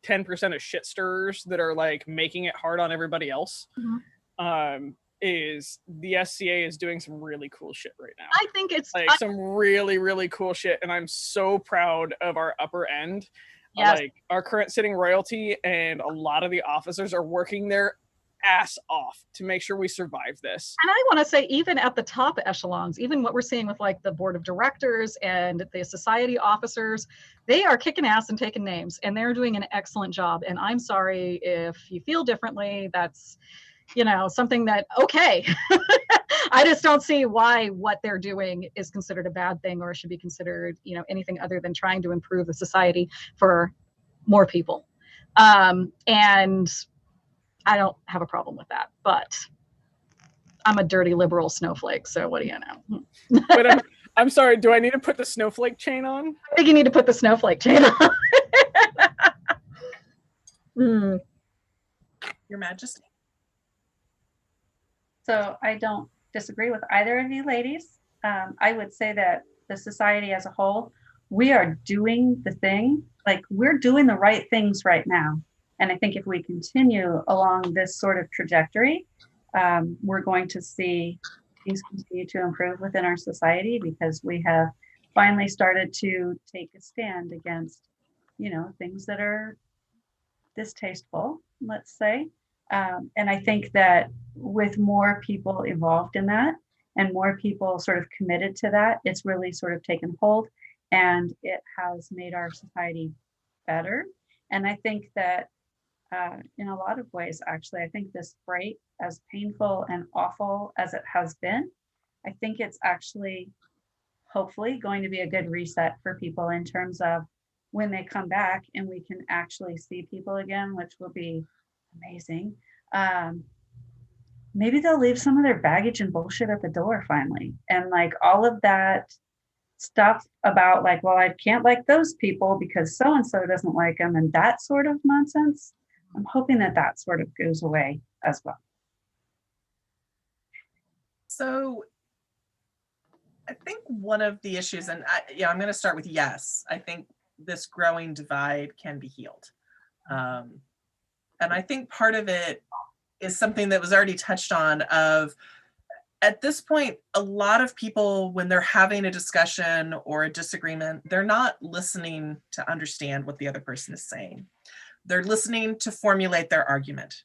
10% of shit stirrers that are like making it hard on everybody else. Mm-hmm. Is the SCA is doing some really cool shit right now. I think it's like some really, really cool shit, and I'm so proud of our upper end. Yes. Like, our current sitting royalty and a lot of the officers are working their ass off to make sure we survive this. And I want to say, even at the top echelons, even what we're seeing with like the board of directors and the society officers, they are kicking ass and taking names, and they're doing an excellent job. And I'm sorry if you feel differently. That's something that, okay. I just don't see why what they're doing is considered a bad thing or should be considered, anything other than trying to improve the society for more people. And I don't have a problem with that, but I'm a dirty liberal snowflake. So what do you know? But I'm sorry. Do I need to put the snowflake chain on? I think you need to put the snowflake chain on. Your Majesty. So I don't disagree with either of you ladies. I would say that the society as a whole, we are doing the thing, like, we're doing the right things right now. And I think if we continue along this sort of trajectory, we're going to see things continue to improve within our society, because we have finally started to take a stand against, things that are distasteful, let's say. And I think that with more people involved in that and more people sort of committed to that, it's really sort of taken hold, and it has made our society better. And I think that in a lot of ways, actually, I think this break, as painful and awful as it has been, I think it's actually hopefully going to be a good reset for people in terms of when they come back and we can actually see people again, which will be amazing. Maybe they'll leave some of their baggage and bullshit at the door finally. And like all of that stuff about like, well, I can't like those people because so-and-so doesn't like them, and that sort of nonsense, I'm hoping that that sort of goes away as well. So I think one of the issues, and I'm going to start with yes, I think this growing divide can be healed. And I think part of it is something that was already touched on of, at this point, a lot of people, when they're having a discussion or a disagreement, they're not listening to understand what the other person is saying. They're listening to formulate their argument.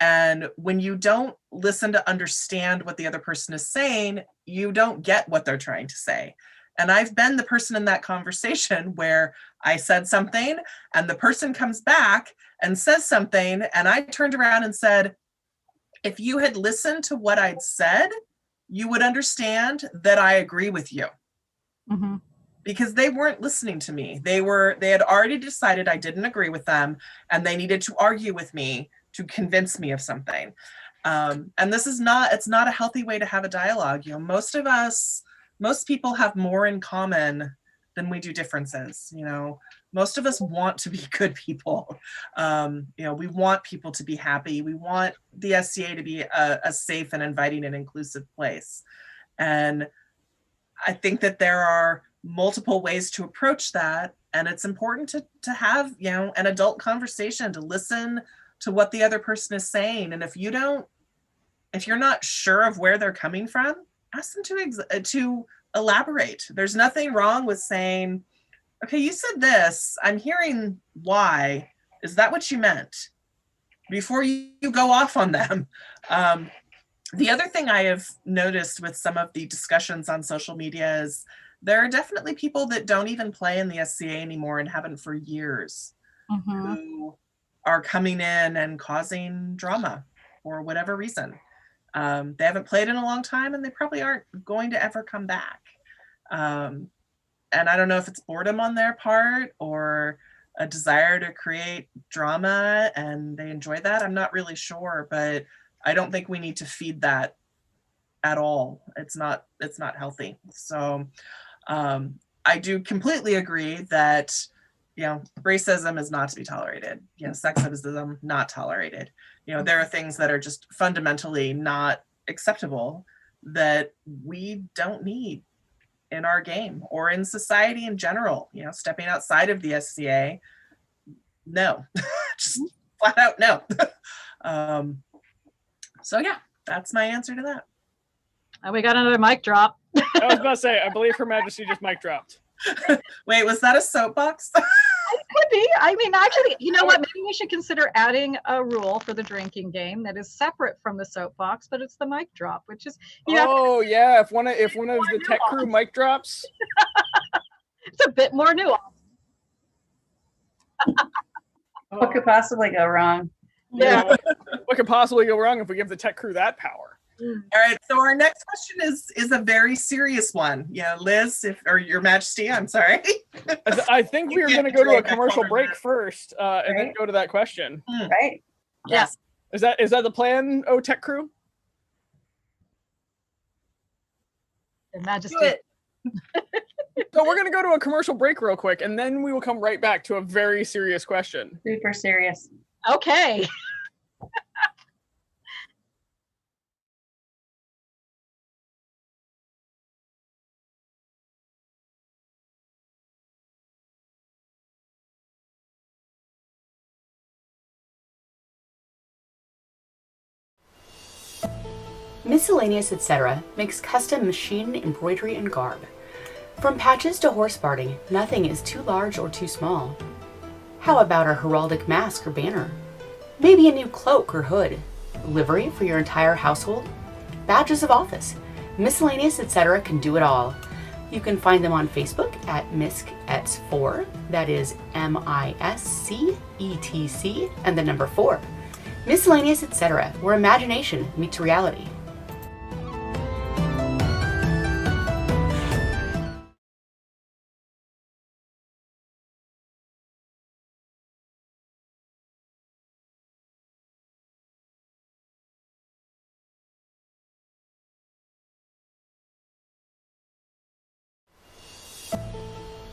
And when you don't listen to understand what the other person is saying, you don't get what they're trying to say. And I've been the person in that conversation where I said something and the person comes back and says something, and I turned around and said, if you had listened to what I'd said, you would understand that I agree with you. Mm-hmm. Because they weren't listening to me. They had already decided I didn't agree with them, and they needed to argue with me to convince me of something. And it's not a healthy way to have a dialogue. Most people have more in common than we do differences. Most of us want to be good people. We want people to be happy. We want the SCA to be a safe and inviting and inclusive place. And I think that there are multiple ways to approach that. And it's important to have, an adult conversation, to listen to what the other person is saying. And if you're not sure of where they're coming from, ask them to elaborate. There's nothing wrong with saying, Okay, you said this. I'm hearing why. Is that what you meant? Before you go off on them. The other thing I have noticed with some of the discussions on social media is there are definitely people that don't even play in the SCA anymore and haven't for years, who are coming in and causing drama for whatever reason. They haven't played in a long time and they probably aren't going to ever come back. And I don't know if it's boredom on their part or a desire to create drama and they enjoy that. I'm not really sure, but I don't think we need to feed that at all. It's not healthy. So I do completely agree that, racism is not to be tolerated. Sexism, not tolerated. There are things that are just fundamentally not acceptable that we don't need in our game or in society in general. Stepping outside of the SCA, no. Just flat out no. So yeah, that's my answer to that. And we got another mic drop. I was about to say, I believe Her Majesty just mic dropped. Wait, was that a soapbox? It could be. I mean, actually, you know what? Maybe we should consider adding a rule for the drinking game that is separate from the soapbox, but it's the mic drop, which is yeah. If one of the tech crew mic drops, it's a bit more nuanced. What could possibly go wrong? Yeah. What could possibly go wrong if we give the tech crew that power? All right, so our next question is a very serious one. Liz, or Your Majesty, I'm sorry. I think we are going to go to a commercial break first, and then go to that question. Right? Yes. Is that the plan, tech crew? Your Majesty. Do it. So we're going to go to a commercial break real quick, and then we will come right back to a very serious question. Super serious. Okay. Miscellaneous Etc. makes custom machine embroidery and garb. From patches to horse barding, nothing is too large or too small. How about a heraldic mask or banner? Maybe a new cloak or hood? Livery for your entire household? Badges of office? Miscellaneous Etc. can do it all. You can find them on Facebook at MISC-ETS4, that is MISCETC, and the number 4. Miscellaneous Etc., where imagination meets reality.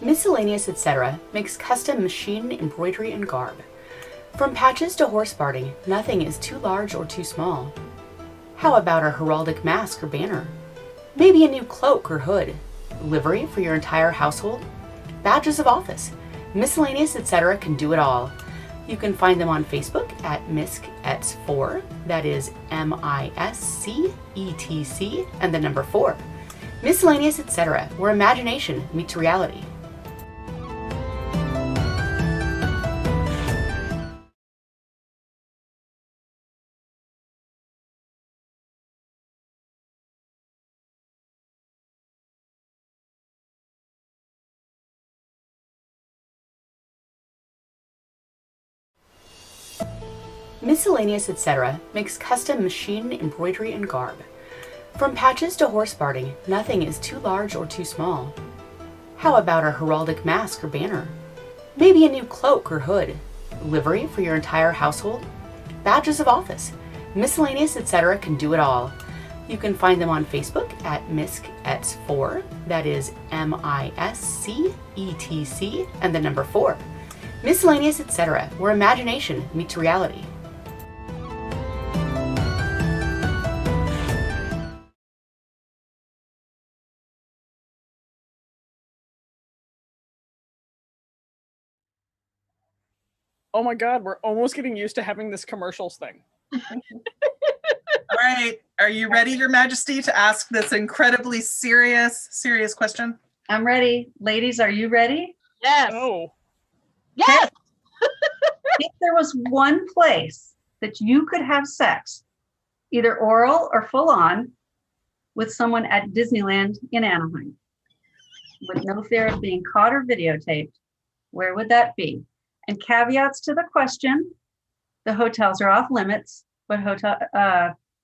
Miscellaneous Etc. makes custom machine embroidery and garb. From patches to horse barding, nothing is too large or too small. How about a heraldic mask or banner? Maybe a new cloak or hood? Livery for your entire household? Badges of office? Miscellaneous Etc. can do it all. You can find them on Facebook at MISC-ETS4, that is MISCETC, and the number 4. Miscellaneous Etc., where imagination meets reality. Miscellaneous Etc. makes custom machine embroidery and garb. From patches to horse barding, nothing is too large or too small. How about a heraldic mask or banner? Maybe a new cloak or hood? Livery for your entire household? Badges of office? Miscellaneous Etc. can do it all. You can find them on Facebook at MISC-ETS4, that is MISCETC, and the number 4. Miscellaneous Etc., where imagination meets reality. Oh my God, we're almost getting used to having this commercials thing. All right, are you ready, Your Majesty, to ask this incredibly serious question? I'm ready. Ladies, are you ready? Yes. Oh. Yes. If there was one place that you could have sex, either oral or full on, with someone at Disneyland in Anaheim, with no fear of being caught or videotaped, where would that be? And caveats to the question, the hotels are off limits, but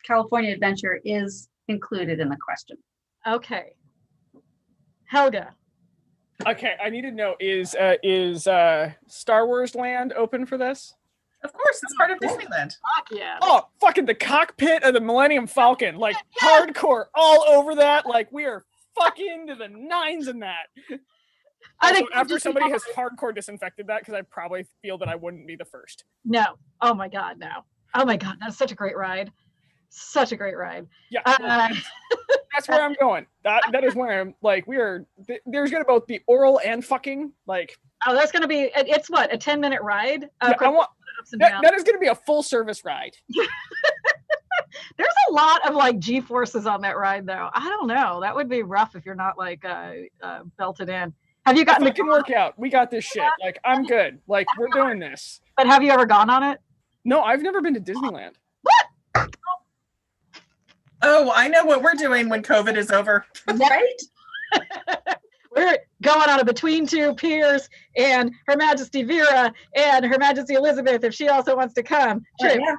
California Adventure is included in the question. Okay. Helga. Okay, I need to know, is Star Wars Land open for this? Of course, it's part of Disneyland. Fuck yeah. Oh, fucking the cockpit of the Millennium Falcon, like hardcore, all over that. Like we are fucking to the nines in that. I think after somebody has hardcore disinfected that, because I probably feel that I wouldn't be the first. No. Oh my God, no. Oh my God, that's such a great ride. Such a great ride. Yeah. That's where I'm going. That is where I'm like, there's gonna both be oral and fucking, like. Oh, that's gonna be, it's what, a 10-minute ride? Yeah, that is gonna be a full service ride. There's a lot of like G-forces on that ride though. I don't know. That would be rough if you're not like belted in. Have you gotten it can work out? We got this shit. Like, I'm good. Like, we're doing this. But have you ever gone on it? No, I've never been to Disneyland. What? Oh, I know what we're doing when COVID is over. Right? We're going on a Between Two Piers and Her Majesty Vera and Her Majesty Elizabeth if she also wants to come. Sure. Yeah.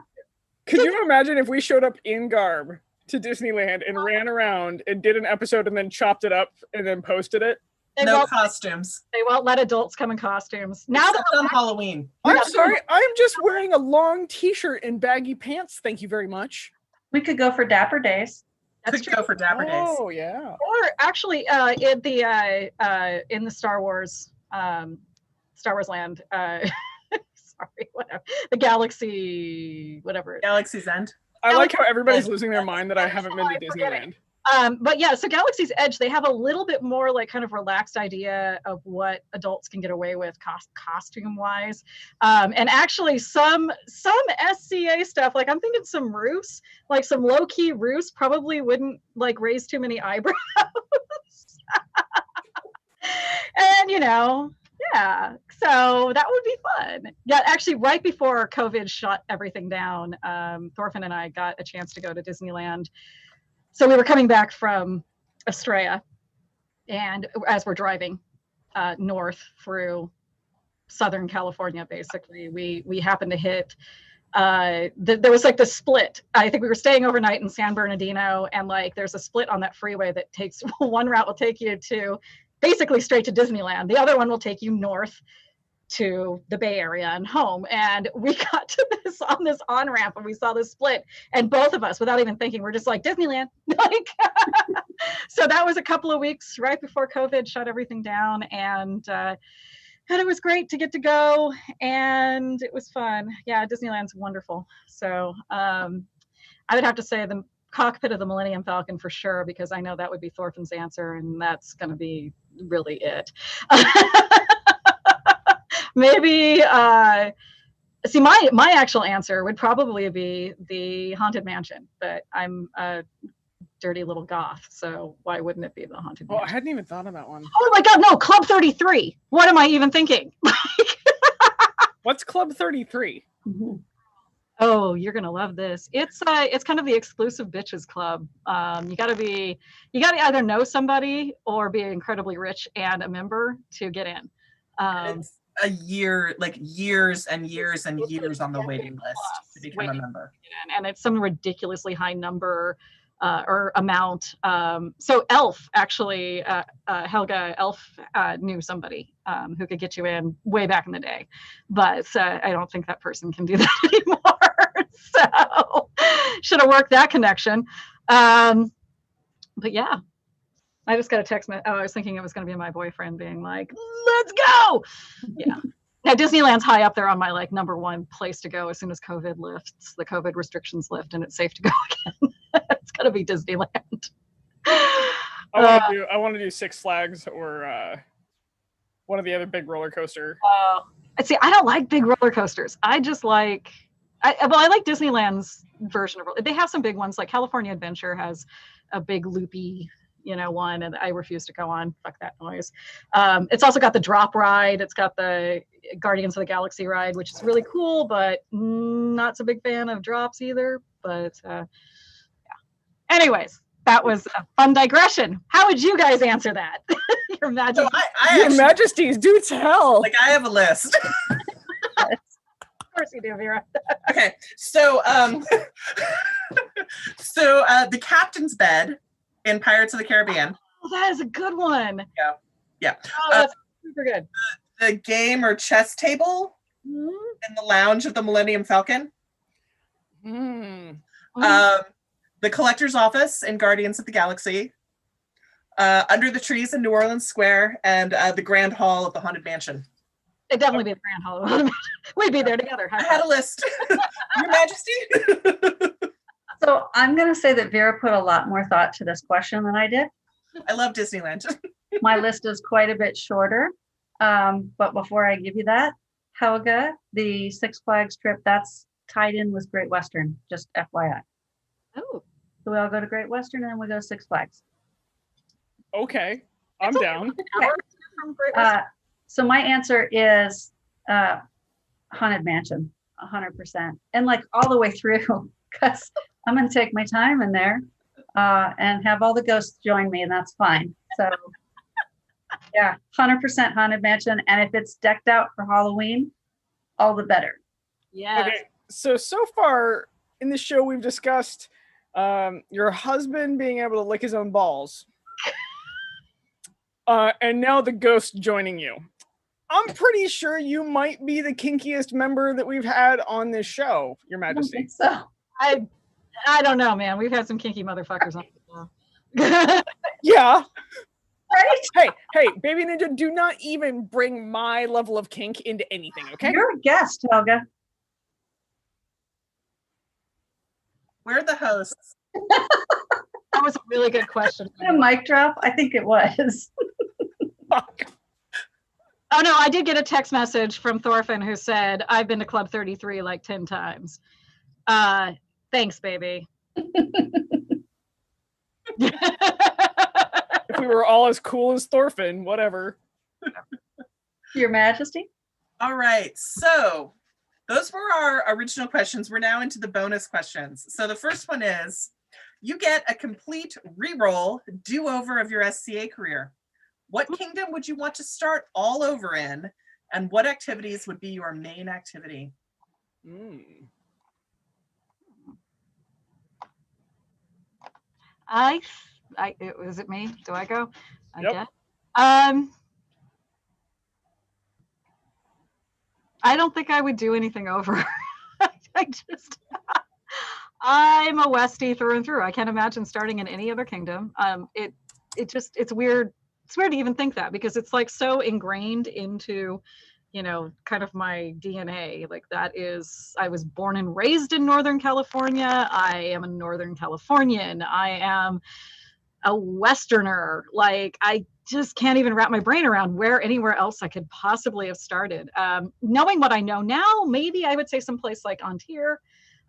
Could you imagine if we showed up in garb to Disneyland and ran around and did an episode and then chopped it up and then posted it? No costumes. They won't let adults come in costumes. Now Except on Halloween. I'm sorry. I'm just wearing a long t-shirt and baggy pants. Thank you very much. We could go for Dapper Days. Could go for Dapper Days. Oh, yeah. Or actually in the Star Wars Land, sorry, whatever. The Galaxy, whatever. Galaxy's End. I like how everybody's losing their mind that I haven't been to Disneyland. But yeah, so Galaxy's Edge, they have a little bit more like kind of relaxed idea of what adults can get away with costume wise. And actually some SCA stuff, like I'm thinking some roofs, like some low key roofs probably wouldn't like raise too many eyebrows. And yeah, so that would be fun. Yeah, actually right before COVID shut everything down, Thorfinn and I got a chance to go to Disneyland. So we were coming back from Estrella, and as we're driving north through Southern California, basically, we happened to hit, there was like the split. I think we were staying overnight in San Bernardino, and like there's a split on that freeway that takes, one route will take you to basically straight to Disneyland. The other one will take you north to the Bay Area and home. And we got to this on-ramp and we saw this split, and both of us, without even thinking, we're just like, Disneyland. Like, so that was a couple of weeks right before COVID shut everything down, and it was great to get to go, and it was fun. Yeah, Disneyland's wonderful. So I would have to say the cockpit of the Millennium Falcon for sure, because I know that would be Thorfinn's answer, and that's going to be really it. Maybe see my actual answer would probably be the Haunted Mansion, but I'm a dirty little goth, so why wouldn't it be the Haunted Mansion? I hadn't even thought of that one. Oh my God, no, Club 33. What am I even thinking? What's Club 33? Mm-hmm. Oh, you're gonna love this. It's kind of the exclusive bitches club. You gotta either know somebody or be incredibly rich and a member to get in. It's a year, like years and years and years on the waiting list to become a member. And it's some ridiculously high number or amount. So Elf, actually, Helga, Elf knew somebody who could get you in way back in the day. But I don't think that person can do that anymore. So should have worked that connection. But yeah. I just got a text. I was thinking it was going to be my boyfriend being like, "Let's go!" Yeah. Now Disneyland's high up there on my like number one place to go as soon as COVID lifts, the COVID restrictions lift, and it's safe to go again. It's going to be Disneyland. I want to do Six Flags or one of the other big roller coaster. See, I don't like big roller coasters. I just like. I like Disneyland's version of. They have some big ones, like California Adventure has a big loopy one, and I refuse to go on. Fuck that noise. It's also got the drop ride. It's got the Guardians of the Galaxy ride, which is really cool, but not so big fan of drops either. But yeah. Anyways, that was a fun digression. How would you guys answer that? Your Majesty. So Your Majesties, do tell. like I have a list. Of course you do, Vera. Okay, so the captain's bed in Pirates of the Caribbean. Oh, that is a good one. Yeah. Oh, that's super good. The game or chess table Mm-hmm. in the lounge of the Millennium Falcon. The collector's office in Guardians of the Galaxy. Under the trees in New Orleans Square, and the Grand Hall of the Haunted Mansion. It'd definitely be the Grand Hall of the Mansion. We'd be there together. I had a list. Your Majesty. So I'm going to say that Vera put a lot more thought to this question than I did. I love Disneyland. My list is quite a bit shorter. But before I give you that, Helga, the Six Flags trip, that's tied in with Great Western, just FYI. Oh. So we all go to Great Western and then we go to Six Flags. Okay, I'm down. From Great Western. So my answer is Haunted Mansion, 100%. And like all the way through, because I'm going to take my time in there and have all the ghosts join me, and that's fine. So yeah, 100% Haunted Mansion. And if it's decked out for Halloween, all the better. Yes. Okay, so far in the show we've discussed your husband being able to lick his own balls. And now the ghost joining you. I'm pretty sure you might be the kinkiest member that we've had on this show, Your I don't Majesty. think so. I don't know, man. We've had some kinky motherfuckers on the Yeah. Right? Hey, Baby Ninja, do not even bring my level of kink into anything, okay? You're a guest, Helga. We're the hosts. That was a really good question. A mic drop? I think it was. Fuck. Oh no, I did get a text message from Thorfinn who said, I've been to Club 33 like 10 times. Thanks, baby. If we were all as cool as Thorfinn, whatever. Your Majesty? All right, so those were our original questions. We're now into the bonus questions. So the first one is, you get a complete re-roll do-over of your SCA career. What kingdom would you want to start all over in, and what activities would be your main activity? Is it me? Do I go? Yep. Guess. I don't think I would do anything over. I'm a Westie through and through. I can't imagine starting in any other kingdom. It's weird. It's weird to even think that, because it's like so ingrained into, kind of my DNA. Like that is, I was born and raised in Northern California. I am a Northern Californian. I am a Westerner. Like I just can't even wrap my brain around where anywhere else I could possibly have started. Knowing what I know now, maybe I would say someplace like Ontario,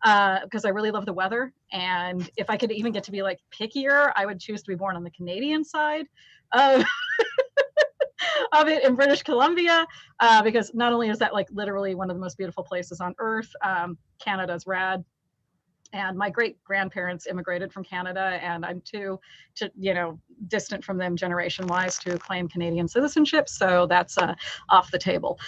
because I really love the weather. And if I could even get to be like pickier, I would choose to be born on the Canadian side of, of it in British Columbia, because not only is that like literally one of the most beautiful places on earth, Canada's rad. And my great grandparents immigrated from Canada, and I'm too distant from them generation wise to claim Canadian citizenship. So that's off the table.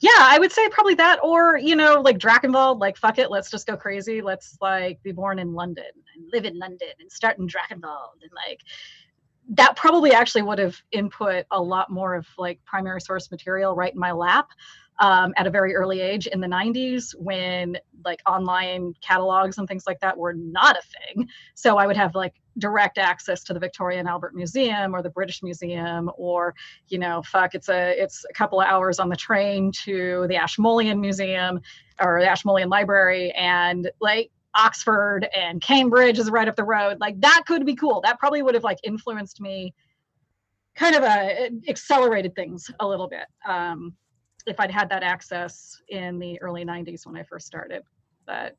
Yeah, I would say probably that, or, like Drachenwald, like, fuck it, let's just go crazy. Let's like be born in London and live in London and start in Drachenwald. And like, that probably actually would have input a lot more of like primary source material right in my lap. At a very early age in the 90s, when like online catalogs and things like that were not a thing. So I would have like direct access to the Victoria and Albert Museum or the British Museum, or, it's a couple of hours on the train to the Ashmolean Museum or the Ashmolean Library, and like Oxford and Cambridge is right up the road. Like that could be cool. That probably would have like influenced me, kind of accelerated things a little bit. If I'd had that access in the early 90s when I first started. But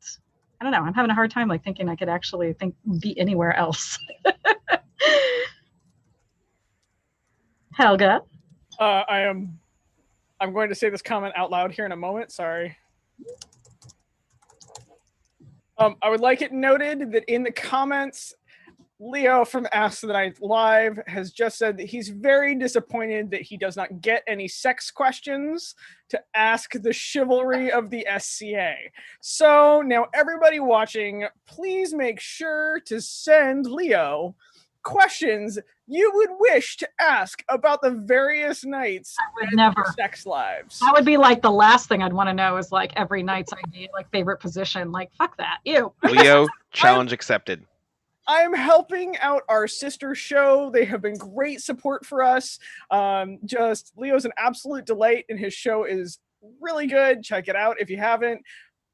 I don't know. I'm having a hard time like thinking I could actually be anywhere else. Helga. I'm going to say this comment out loud here in a moment. Sorry. I would like it noted that in the comments, Leo from Ask the Night Live has just said that he's very disappointed that he does not get any sex questions to ask the chivalry of the SCA. So now everybody watching, please make sure to send Leo questions you would wish to ask about the various knights would and never. their sex lives. That would be like the last thing I'd want to know is like every knight's ID, like favorite position. Like, fuck that. Ew. Leo, challenge accepted. I'm helping out our sister show. They have been great support for us. Just Leo's an absolute delight, and his show is really good. Check it out if you haven't.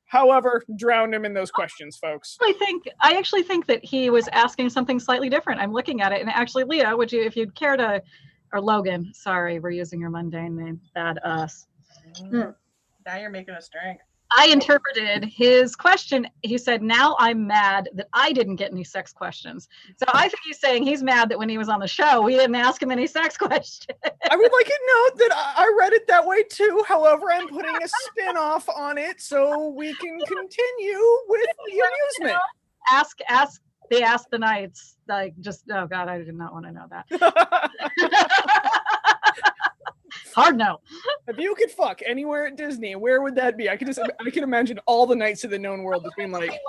However, drown him in those questions, folks. I actually think that he was asking something slightly different. I'm looking at it, and actually, Leo, would you, if you'd care to, or Logan, sorry, we're using your mundane name. Bad us. Now you're making us drink. I interpreted his question. He said, now I'm mad that I didn't get any sex questions. So I think he's saying he's mad that when he was on the show, we didn't ask him any sex questions. I would like it note that I read it that way too. However, I'm putting a spin off on it so we can continue with the amusement. They ask the knights, like, just, oh God, I did not want to know that. Hard no. If you could fuck anywhere at Disney, where would that be? I can imagine all the knights of the known world just being like,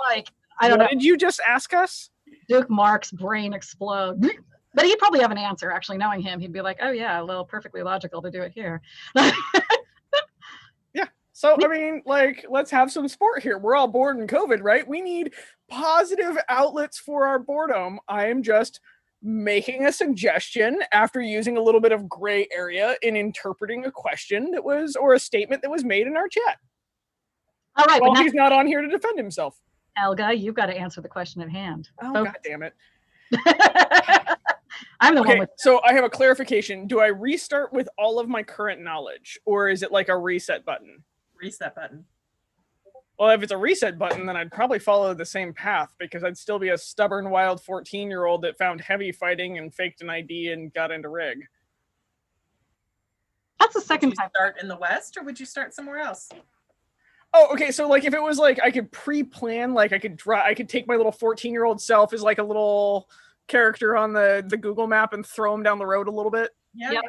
I don't know. Did you just ask us? Duke Mark's brain explode. But he'd probably have an answer, actually, knowing him. He'd be like, oh yeah, well, perfectly logical to do it here. Yeah. So, I mean, like, let's have some sport here. We're all bored in COVID, right? We need positive outlets for our boredom. I am just making a suggestion after using a little bit of gray area in interpreting a question that was, or a statement that was made in our chat. All right. Well, he's not on here to defend himself. Helga, you've got to answer the question at hand. Oh, God damn it. I'm the one with. So I have a clarification. Do I restart with all of my current knowledge, or is it like a reset button? Reset button. Well, if it's a reset button, then I'd probably follow the same path because I'd still be a stubborn, wild 14-year-old that found heavy fighting and faked an ID and got into rig. That's the second time. Start in the West, or would you start somewhere else? Oh, okay. So, like, if it was like I could pre-plan, like I could take my little 14-year-old self as like a little character on the Google map and throw him down the road a little bit. Yeah. Yep.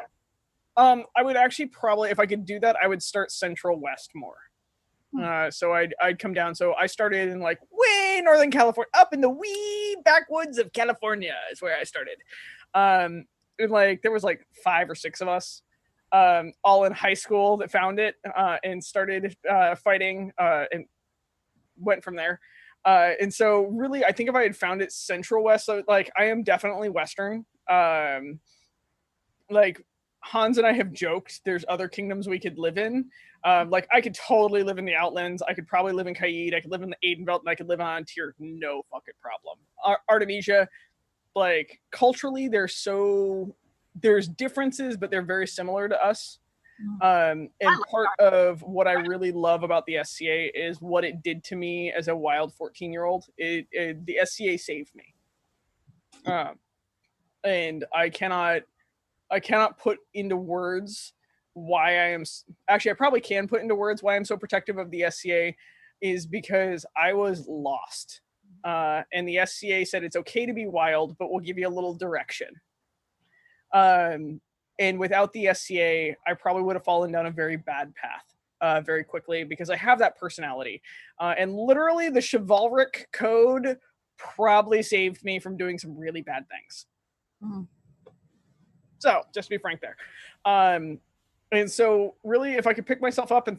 I would actually probably, if I could do that, I would start Central West more. So I'd come down. So I started in like way Northern California, up in the wee backwoods of California is where I started. And like there was like 5 or 6 of us, all in high school that found it and started fighting and went from there. And so really, I think if I had found it Central West, so like I am definitely Western. Like Hans and I have joked there's other kingdoms we could live in. Like I could totally live in the Outlands. I could probably live in Kaid. I could live in the Atenveldt, and I could live on Tyr. No fucking problem. Artemisia, like culturally, there's differences, but they're very similar to us. And part of what I really love about the SCA is what it did to me as a wild 14-year-old. The SCA saved me. And I cannot put into words why I am, actually I probably can put into words why I'm so protective of the SCA is because I was lost. And the SCA said it's okay to be wild, but we'll give you a little direction. And without the SCA, I probably would have fallen down a very bad path very quickly because I have that personality. And literally the chivalric code probably saved me from doing some really bad things. So just to be frank there. And so really, if I could pick myself up and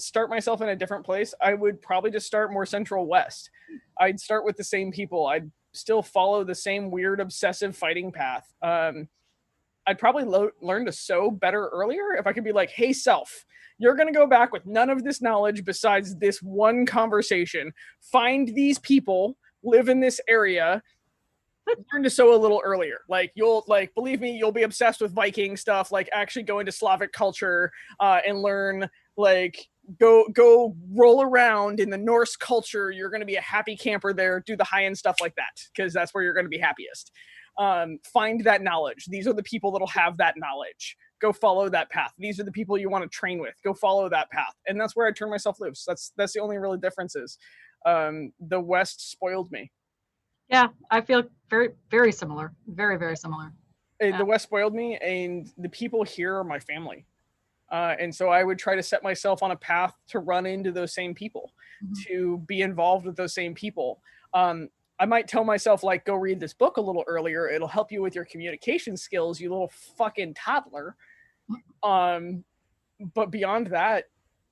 start myself in a different place, I would probably just start more Central West. I'd start with the same people. I'd still follow the same weird, obsessive fighting path. I'd probably learn to sew better earlier if I could be like, hey, self, you're going to go back with none of this knowledge besides this one conversation. Find these people, live in this area, learn to sew a little earlier. Like believe me, you'll be obsessed with Viking stuff, like actually go into Slavic culture and learn like go roll around in the Norse culture. You're going to be a happy camper there. Do the high end stuff like that because that's where you're going to be happiest. Find that knowledge. These are the people that'll have that knowledge. Go follow that path. These are the people you want to train with. Go follow that path. And that's where I turn myself loose. That's the only really difference is the West spoiled me. Yeah, I feel very, very similar. Very, very similar. The West spoiled me, and the people here are my family. And so I would try to set myself on a path to run into those same people, to be involved with those same people. I might tell myself, like, go read this book a little earlier. It'll help you with your communication skills, you little fucking toddler. But beyond that,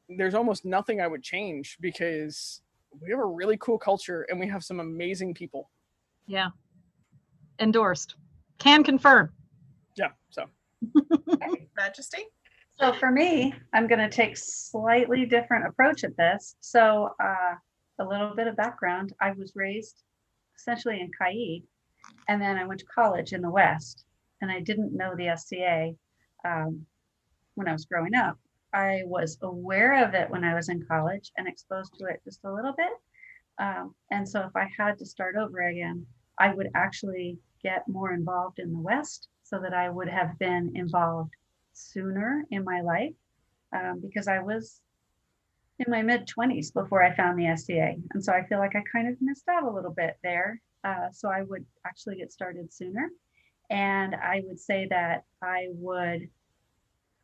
there's almost nothing I would change because we have a really cool culture and we have some amazing people. Yeah. Endorsed. Can confirm. Yeah, so. Majesty? So for me, I'm going to take slightly different approach at this. So a little bit of background. I was raised essentially in Kaid, and then I went to college in the West, and I didn't know the SCA when I was growing up. I was aware of it when I was in college and exposed to it just a little bit. And so if I had to start over again, I would actually get more involved in the West so that I would have been involved sooner in my life because I was in my mid-20s before I found the SCA. And so I feel like I kind of missed out a little bit there. So I would actually get started sooner. And I would say that I would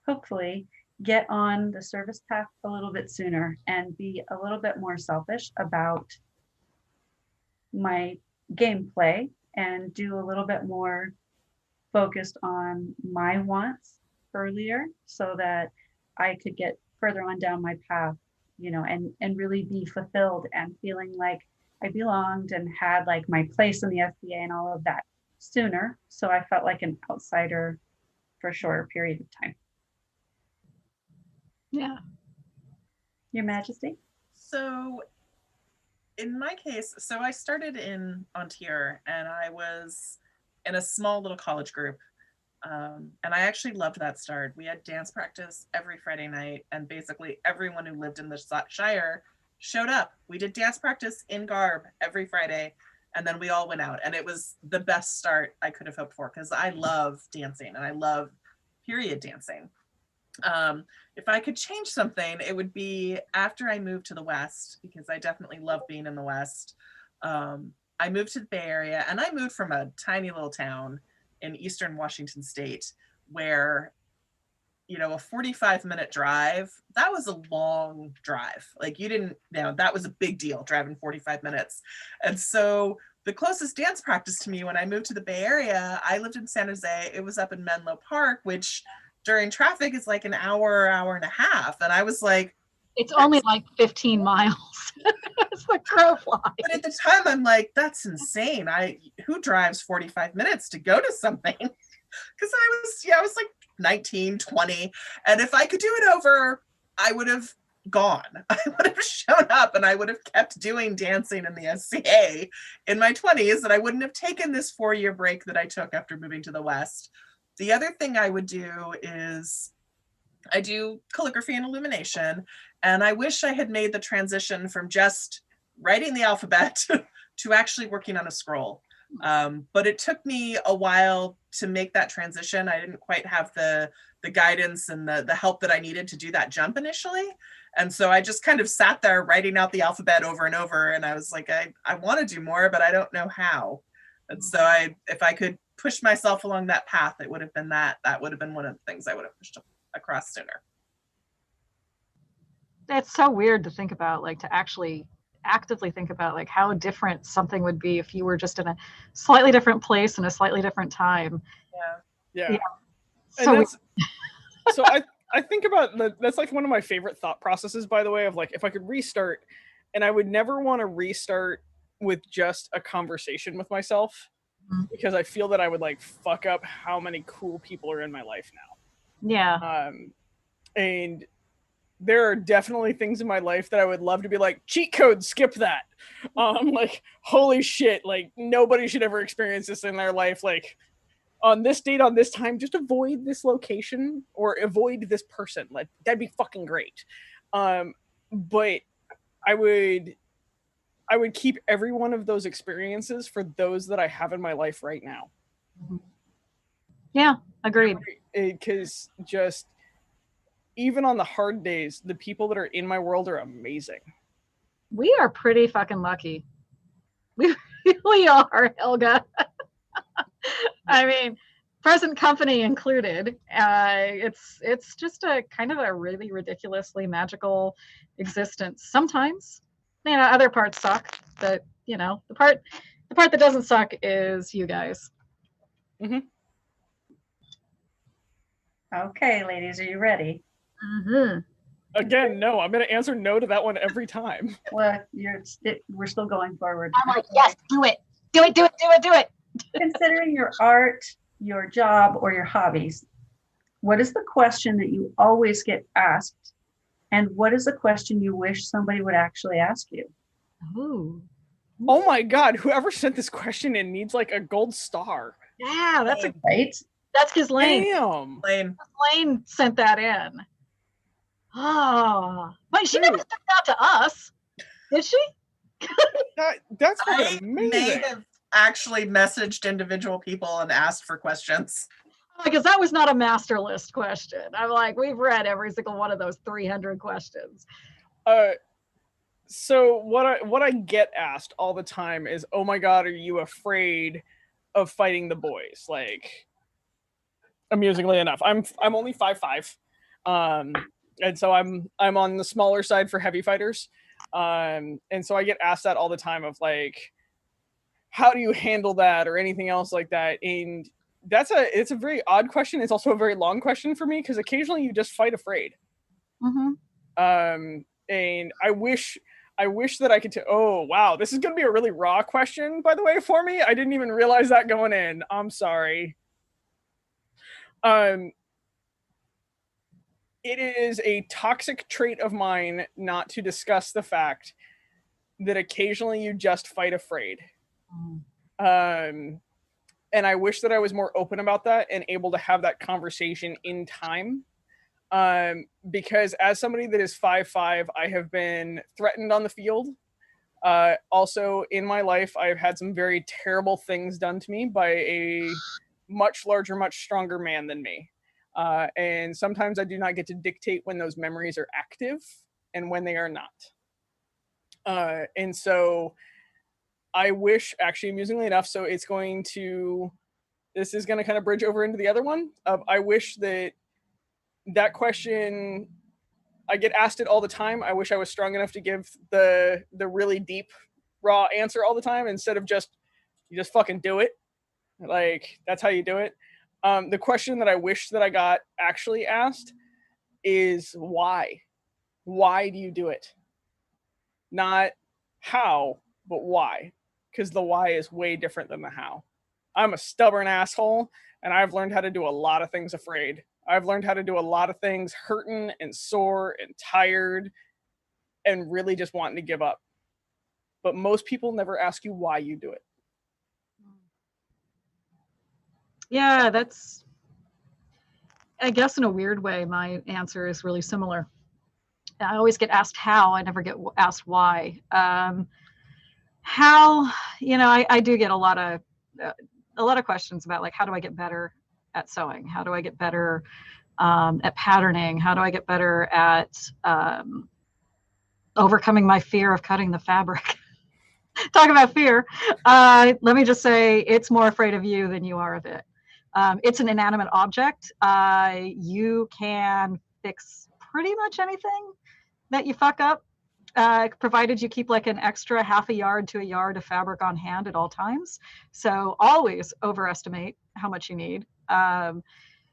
hopefully get on the service path a little bit sooner and be a little bit more selfish about my gameplay and do a little bit more focused on my wants earlier so that I could get further on down my path, you know, and really be fulfilled and feeling like I belonged and had like my place in the SBA and all of that sooner. So I felt like an outsider for a shorter period of time. Yeah. Your Majesty? So in my case, so I started in Ontier and I was in a small little college group. And I actually loved that start. We had dance practice every Friday night and basically everyone who lived in the Shire showed up. We did dance practice in garb every Friday and then we all went out and it was the best start I could have hoped for because I love dancing and I love period dancing. If I could change something, it would be after I moved to the West, because I definitely love being in the West. I moved to the Bay Area and I moved from a tiny little town in Eastern Washington State where, you know, a 45-minute drive, that was a long drive. Like you didn't, you know, that was a big deal driving 45 minutes. And so the closest dance practice to me when I moved to the Bay Area, I lived in San Jose. It was up in Menlo Park, which during traffic is like an hour, hour and a half. And I was like, it's only like 15 miles. It's the crow flies. But at the time I'm like, that's insane. Who drives 45 minutes to go to something? Because I was like 19, 20. And if I could do it over, I would have gone. I would have shown up and I would have kept doing dancing in the SCA in my 20s, and I wouldn't have taken this 4-year break that I took after moving to the West. The other thing I would do is I do calligraphy and illumination, and I wish I had made the transition from just writing the alphabet to actually working on a scroll. But it took me a while to make that transition. I didn't quite have the guidance and the help that I needed to do that jump initially. And so I just kind of sat there writing out the alphabet over and over. And I was like, I want to do more, but I don't know how. And so if I could push myself along that path, it would have been that would have been one of the things I would have pushed across sooner. It's so weird to think about, like to actually actively think about like how different something would be if you were just in a slightly different place in a slightly different time. Yeah. So, so I think about that's like one of my favorite thought processes, by the way, of like if I could restart, and I would never want to restart with just a conversation with myself, because I feel that I would like fuck up how many cool people are in my life now. Yeah. And there are definitely things in my life that I would love to be like, cheat code, skip that. Like, holy shit, like nobody should ever experience this in their life. Like on this date, on this time, just avoid this location or avoid this person. Like that'd be fucking great. But I would keep every one of those experiences for those that I have in my life right now. Yeah, agreed. Because just even on the hard days, the people that are in my world are amazing. We are pretty fucking lucky. We really are, Helga. I mean, present company included. It's just a kind of a really ridiculously magical existence. Sometimes, other parts suck, but the part that doesn't suck is you guys. Mm-hmm. Okay, ladies, are you ready? Mm-hmm. Again, no. I'm going to answer no to that one every time. Well, we're still going forward. I'm like, yes, do it. Do it, do it, do it, do it. Considering your art, your job, or your hobbies, what is the question that you always get asked? And what is the question you wish somebody would actually ask you? Ooh. Oh my God. Whoever sent this question in needs like a gold star. Yeah, that's right. That's his Lane. Damn. Lane sent that in. Oh, but she never sent that to us, did she? That's I amazing. may have actually messaged individual people and asked for questions. Because that was not a master list question. I'm like, we've read every single one of those 300 questions. So what I get asked all the time is, oh my God, are you afraid of fighting the boys? Like, amusingly enough, I'm only 5'5", and so I'm on the smaller side for heavy fighters, and so I get asked that all the time of like, how do you handle that or anything else like that? And it's a very odd question. It's also a very long question for me because occasionally you just fight afraid. Mm-hmm. And I wish that I could. Oh wow, this is gonna be a really raw question, by the way, for me. I didn't even realize that going in. I'm sorry. It is a toxic trait of mine not to discuss the fact that occasionally you just fight afraid. And I wish that I was more open about that and able to have that conversation in time. Because as somebody that is 5'5", I have been threatened on the field. Also in my life, I've had some very terrible things done to me by a much larger, much stronger man than me. And sometimes I do not get to dictate when those memories are active and when they are not. And so I wish, actually, amusingly enough, so this is going to kind of bridge over into the other one. I wish that question, I get asked it all the time. I wish I was strong enough to give the really deep, raw answer all the time instead of you just fucking do it. Like, that's how you do it. The question that I wish that I got actually asked is why? Why do you do it? Not how, but why? Because the why is way different than the how. I'm a stubborn asshole, and I've learned how to do a lot of things afraid. I've learned how to do a lot of things hurting and sore and tired and really just wanting to give up. But most people never ask you why you do it. Yeah, that's, I guess in a weird way, my answer is really similar. I always get asked how, I never get asked why. How, I do get a lot of questions about like, how do I get better at sewing? How do I get better at patterning? How do I get better at overcoming my fear of cutting the fabric? Talk about fear. Let me just say, it's more afraid of you than you are of it. It's an inanimate object. You can fix pretty much anything that you fuck up, provided you keep like an extra half a yard to a yard of fabric on hand at all times. So always overestimate how much you need.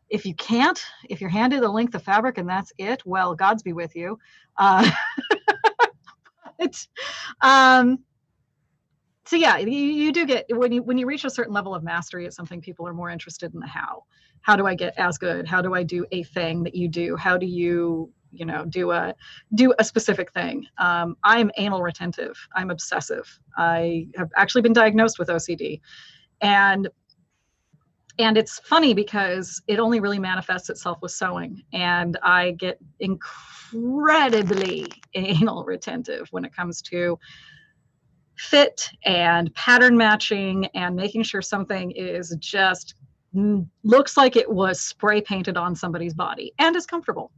If you can't, if you're handed a length of fabric and that's it, well, God's be with you. So yeah, you do get, when you reach a certain level of mastery, it's something people are more interested in the how. How do I get as good? How do I do a thing that you do? How do you, do a specific thing? I'm anal retentive. I'm obsessive. I have actually been diagnosed with OCD. And And it's funny because it only really manifests itself with sewing. And I get incredibly anal retentive when it comes to fit and pattern matching and making sure something is just looks like it was spray painted on somebody's body and is comfortable.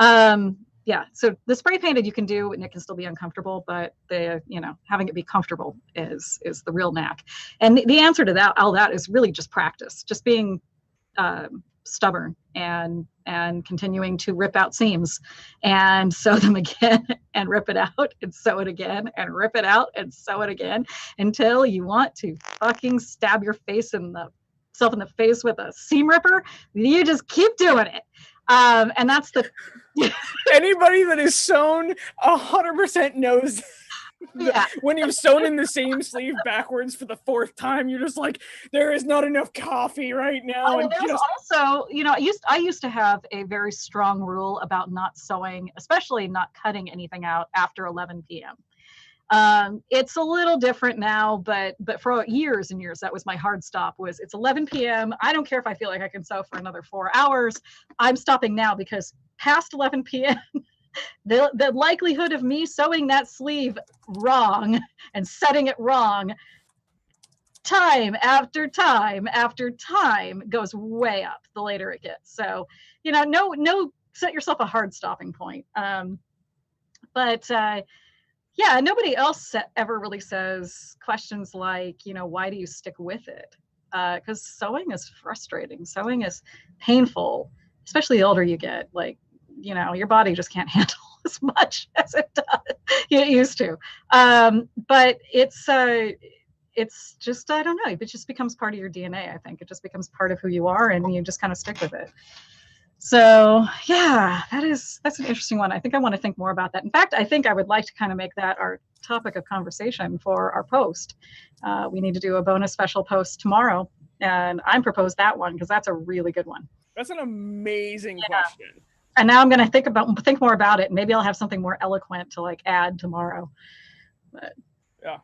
Yeah, so the spray painted you can do and it can still be uncomfortable, but having it be comfortable is the real knack. And the answer to that, all that, is really just practice, just being stubborn and continuing to rip out seams and sew them again and rip it out and sew it again and rip it out and sew it again until you want to fucking stab yourself in the face with a seam ripper. You just keep doing it. And that's the anybody that is sewn 100% knows when you've sewn in the same sleeve backwards for the 4th time, you're just like, there is not enough coffee right now. And there's also, I used to have a very strong rule about not sewing, especially not cutting anything out after 11 p.m. It's a little different now, but for years and years, that was my hard stop. It's 11 p.m. I don't care if I feel like I can sew for another 4 hours. I'm stopping now, because past 11 p.m., the likelihood of me sewing that sleeve wrong and setting it wrong time after time after time goes way up the later it gets. So, no, set yourself a hard stopping point. Yeah, nobody else ever really says questions like, why do you stick with it? Because sewing is frustrating. Sewing is painful, especially the older you get. Like, your body just can't handle as much as it used to. But it's just, I don't know, it just becomes part of your DNA, I think. It just becomes part of who you are, and you just kind of stick with it. So yeah, that's an interesting one. I think I want to think more about that. In fact, I think I would like to kind of make that our topic of conversation for our post. We need to do a bonus special post tomorrow, and I propose that one because that's a really good one. That's an amazing question. And now I'm going to think more about it. Maybe I'll have something more eloquent to add tomorrow. But yeah,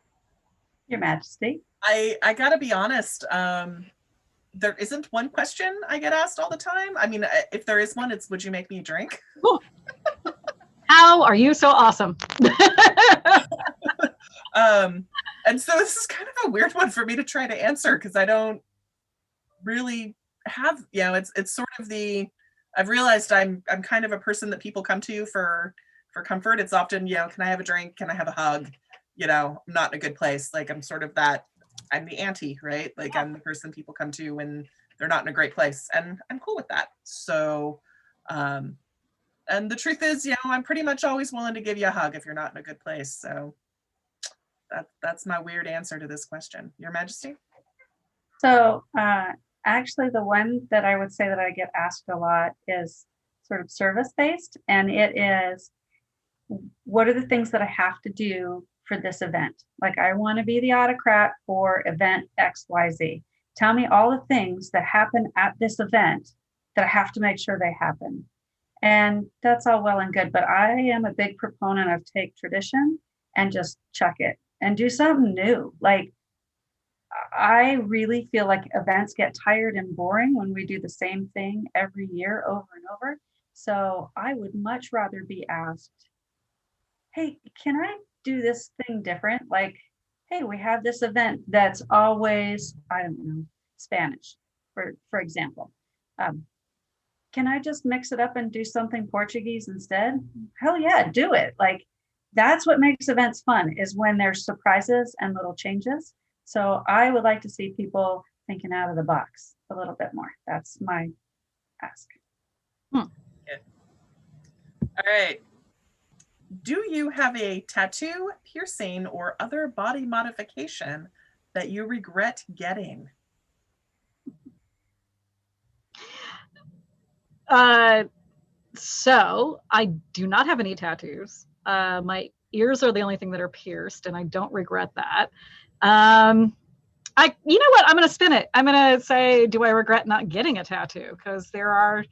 Your Majesty. I gotta be honest. There isn't one question I get asked all the time. I mean, if there is one, it's, would you make me a drink? How are you so awesome? And so this is kind of a weird one for me to try to answer, because I don't really have, it's sort of I've realized I'm kind of a person that people come to for comfort. It's often, can I have a drink? Can I have a hug? I'm not in a good place. Like, I'm sort of I'm the auntie, right? Like, I'm the person people come to when they're not in a great place, and I'm cool with that. So, and the truth is, I'm pretty much always willing to give you a hug if you're not in a good place. So that's my weird answer to this question. Your Majesty? So actually, the one that I would say that I get asked a lot is sort of service-based, and it is, what are the things that I have to do for this event? Like, I want to be the autocrat for event XYZ. Tell me all the things that happen at this event that I have to make sure they happen. And that's all well and good, but I am a big proponent of take tradition and just chuck it and do something new. Like, I really feel like events get tired and boring when we do the same thing every year over and over. So I would much rather be asked, hey, can I do this thing different? Like, hey, we have this event that's always, I don't know, Spanish, for example. Can I just mix it up and do something Portuguese instead? Hell yeah, do it. Like, that's what makes events fun, is when there's surprises and little changes. So I would like to see people thinking out of the box a little bit more. That's my ask. All right. Do you have a tattoo, piercing, or other body modification that you regret getting? So I do not have any tattoos. My ears are the only thing that are pierced, and I don't regret that. You know what? I'm going to spin it. I'm going to say, do I regret not getting a tattoo? Because there are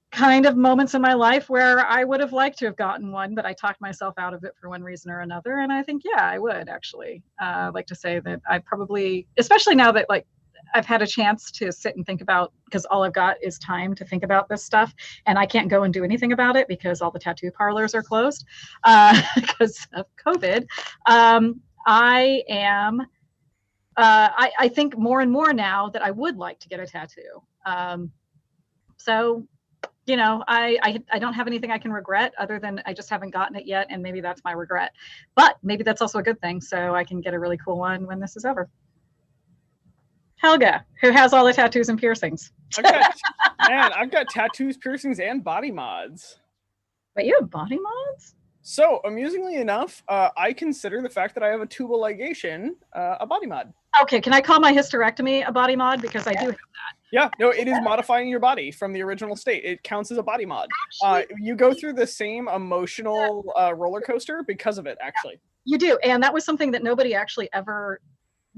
kind of moments in my life where I would have liked to have gotten one, but I talked myself out of it for one reason or another. And I think, yeah, I would actually like to say that I probably, especially now that, like, I've had a chance to sit and think about, because all I've got is time to think about this stuff, and I can't go and do anything about it because all the tattoo parlors are closed because of COVID. I am. I think more and more now that I would like to get a tattoo. So, you know, I don't have anything I can regret other than I just haven't gotten it yet, and maybe that's my regret. But maybe that's also a good thing, so I can get a really cool one when this is over. Helga, who has all the tattoos and piercings. I've got tattoos, piercings, and body mods. But you have body mods? So, amusingly enough, I consider the fact that I have a tubal ligation a body mod. Okay, can I call my hysterectomy a body mod? Because I do have that. Yeah, no, it is modifying your body from the original state. It counts as a body mod. You go through the same emotional roller coaster because of it, actually. You do, and that was something that nobody actually ever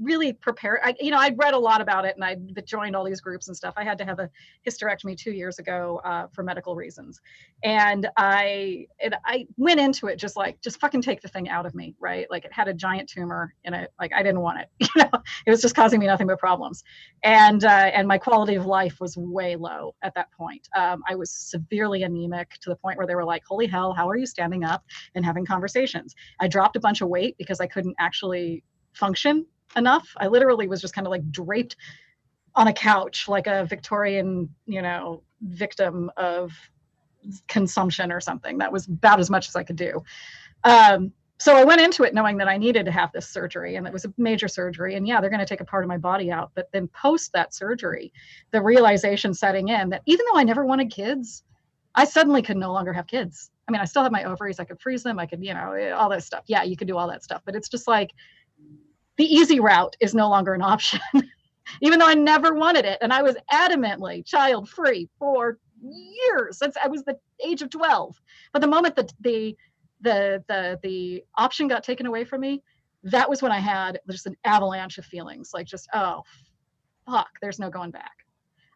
really prepared. I'd read a lot about it, and I joined all these groups and stuff. I had to have a hysterectomy 2 years ago for medical reasons, and I went into it just fucking take the thing out of me, right? Like, it had a giant tumor in it. Like, I didn't want it. It was just causing me nothing but problems, and my quality of life was way low at that point. I was severely anemic to the point where they were like, "Holy hell, how are you standing up and having conversations?" I dropped a bunch of weight because I couldn't actually function enough. I literally was just kind of like draped on a couch like a Victorian, victim of consumption or something. That was about as much as I could do. So I went into it knowing that I needed to have this surgery, and it was a major surgery. And yeah, they're going to take a part of my body out. But then post that surgery, the realization setting in that even though I never wanted kids, I suddenly could no longer have kids. I mean, I still have my ovaries. I could freeze them. I could, all that stuff. Yeah, you could do all that stuff. But it's just like, the easy route is no longer an option, even though I never wanted it. And I was adamantly child-free for years, since I was the age of 12. But the moment that the option got taken away from me, that was when I had just an avalanche of feelings, like just, oh, fuck, there's no going back.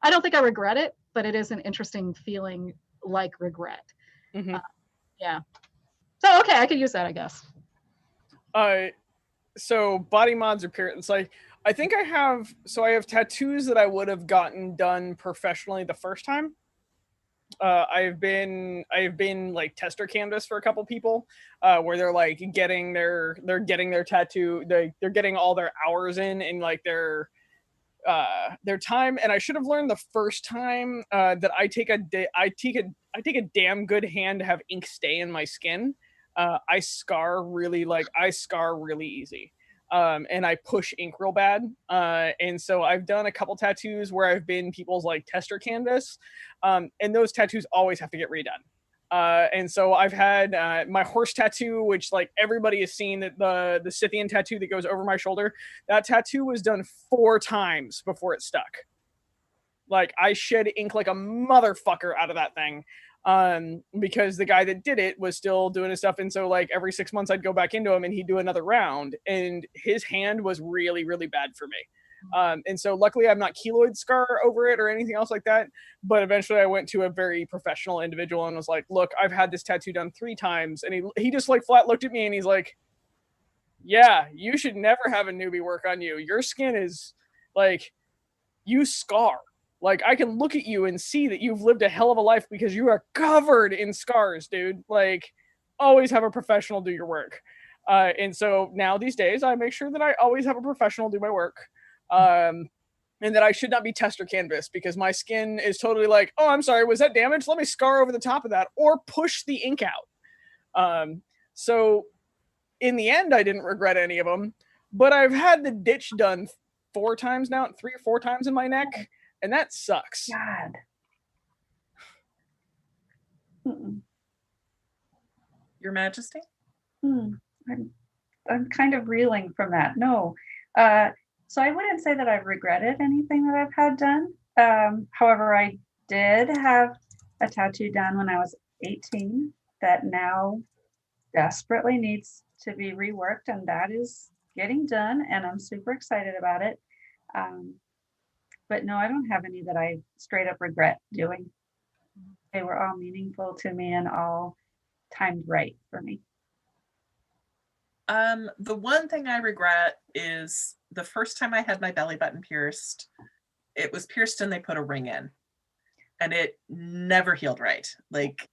I don't think I regret it, but it is an interesting feeling, like regret. Mm-hmm. Yeah. So, okay, I could use that, I guess. So body mods are piercings. Like, I think I have tattoos that I would have gotten done professionally the first time. I've been like tester canvas for a couple people, where they're like getting their tattoo, they're getting all their hours in like their time. And I should have learned the first time that I take a damn good hand to have ink stay in my skin. I scar really easy. And I push ink real bad. And so I've done a couple tattoos where I've been people's like tester canvas. And those tattoos always have to get redone. And so I've had my horse tattoo, which like everybody has seen, that the Scythian tattoo that goes over my shoulder. That tattoo was done 4 times before it stuck. Like, I shed ink like a motherfucker out of that thing. Because the guy that did it was still doing his stuff. And so like every 6 months I'd go back into him and he'd do another round, and his hand was really, really bad for me. And so luckily I'm not keloid scar over it or anything else like that. But eventually I went to a very professional individual and was like, look, I've had this tattoo done 3 times. And he just like flat looked at me and he's like, yeah, you should never have a newbie work on you. Your skin is like, you scar. Like, I can look at you and see that you've lived a hell of a life because you are covered in scars, dude. Like, always have a professional do your work. And so now these days, I make sure that I always have a professional do my work. And that I should not be tester canvas, because my skin is totally like, oh, I'm sorry, was that damaged? Let me scar over the top of that, or push the ink out. So in the end, I didn't regret any of them, but I've had the ditch done 4 times now, 3 or 4 times in my neck. And that sucks. God. Your Majesty? I'm kind of reeling from that. No. So I wouldn't say that I've regretted anything that I've had done. However, I did have a tattoo done when I was 18 that now desperately needs to be reworked, and that is getting done, and I'm super excited about it. But no, I don't have any that I straight up regret doing. They were all meaningful to me and all timed right for me. The one thing I regret is the first time I had my belly button pierced, it was pierced and they put a ring in, and it never healed right. Like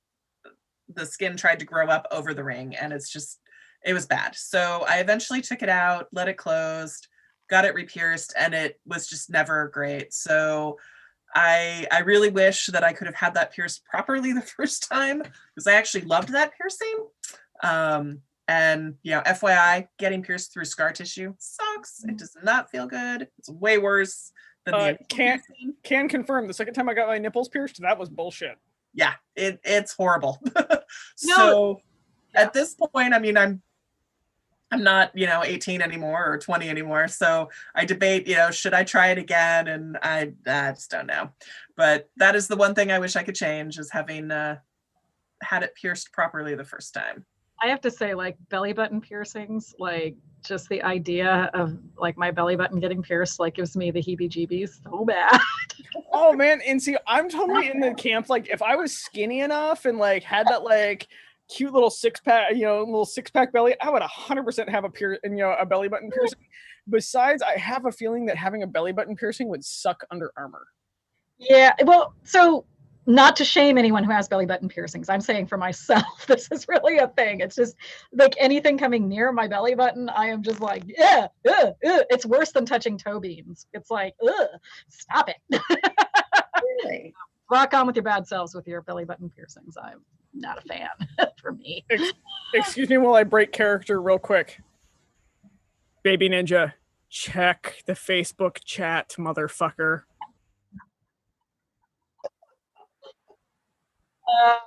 the skin tried to grow up over the ring, and it was bad. So I eventually took it out, let it closed, got it re-pierced, and it was just never great. So I really wish that I could have had that pierced properly the first time, because I actually loved that piercing. And FYI, getting pierced through scar tissue sucks. It does not feel good. It's way worse than the piercing. Can confirm the second time I got my nipples pierced, that was bullshit. Yeah, it's horrible. So at this point, I mean, I'm not, 18 anymore or 20 anymore. So I debate, should I try it again? And I just don't know. But that is the one thing I wish I could change, is having had it pierced properly the first time. I have to say, like, belly button piercings, like, just the idea of like my belly button getting pierced, like, gives me the heebie-jeebies so bad. Oh man, and see, I'm totally in the camp. Like, if I was skinny enough and like had that like cute little six-pack, little six-pack belly, I would 100% have a belly button piercing. Besides, I have a feeling that having a belly button piercing would suck under armor. Yeah, well, so not to shame anyone who has belly button piercings, I'm saying for myself, this is really a thing. It's just like anything coming near my belly button, I am just like, it's worse than touching toe beans. It's like, stop it. Really? Rock on with your bad selves with your belly button piercings. I'm not a fan for me. Excuse me while I break character real quick. Baby Ninja, check the Facebook chat, motherfucker.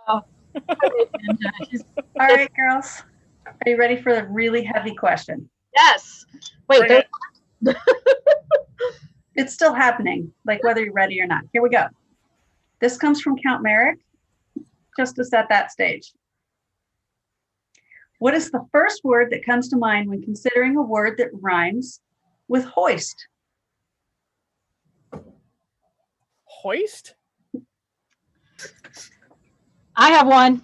All right, girls. Are you ready for the really heavy question? Yes. Wait, it's still happening, like whether you're ready or not. Here we go. This comes from Count Merrick, just to set that stage. What is the first word that comes to mind when considering a word that rhymes with hoist? Hoist? I have one.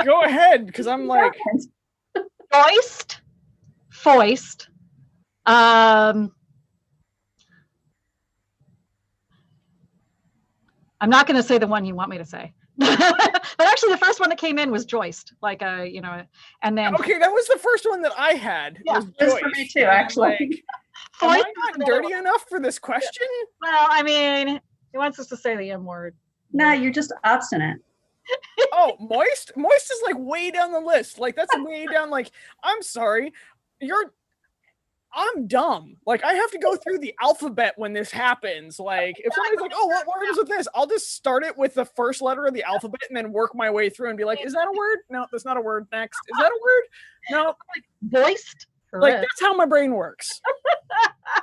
Go ahead, because I'm like... Foist. I'm not going to say the one you want me to say. But actually, the first one that came in was joist. Like, and then... Okay, that was the first one that I had. Yeah, this for me too, actually. Am I not dirty enough for this question? Well, I mean, he wants us to say the M word. No, you're just obstinate. Oh, moist? Moist is like way down the list. Like, that's way down. Like, I'm sorry. I'm dumb. Like, I have to go through the alphabet when this happens. Like, if somebody's like, oh, what word is with this? I'll just start it with the first letter of the alphabet and then work my way through and be like, is that a word? No, that's not a word. Next. Is that a word? No. Voiced? Like, that's how my brain works.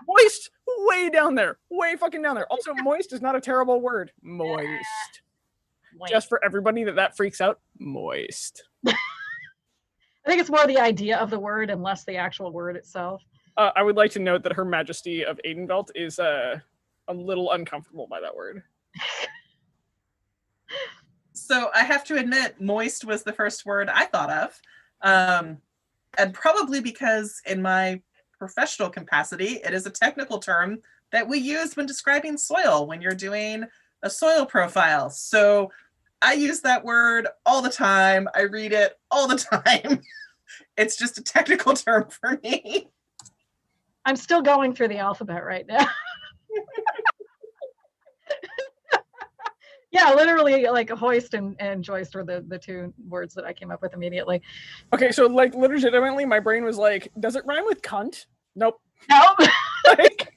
Moist, way down there. Way fucking down there. Also, moist is not a terrible word. Moist. Just for everybody that freaks out, moist. I think it's more the idea of the word and less the actual word itself. I would like to note that Her Majesty of Atenveldt is a little uncomfortable by that word. So I have to admit, moist was the first word I thought of. And probably because in my professional capacity, it is a technical term that we use when describing soil, when you're doing a soil profile. So I use that word all the time. I read it all the time. It's just a technical term for me. I'm still going through the alphabet right now. Yeah, literally, like hoist and joist were the two words that I came up with immediately. Okay, so like legitimately, my brain was like, does it rhyme with cunt? Nope. Nope. Like,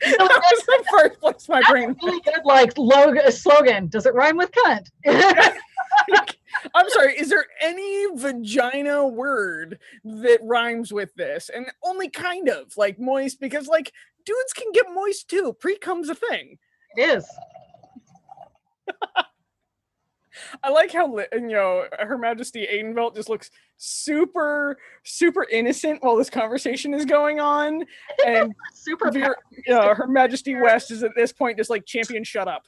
that was the first place my brain went. Really good, like slogan. Does it rhyme with cunt? I'm sorry, is there any vagina word that rhymes with this? And only kind of, like moist, because like dudes can get moist too. Pre-cum's a thing. It is. I like how, Her Majesty Atenveldt just looks super, super innocent while this conversation is going on. And super Her Majesty West is at this point just like, champion, shut up.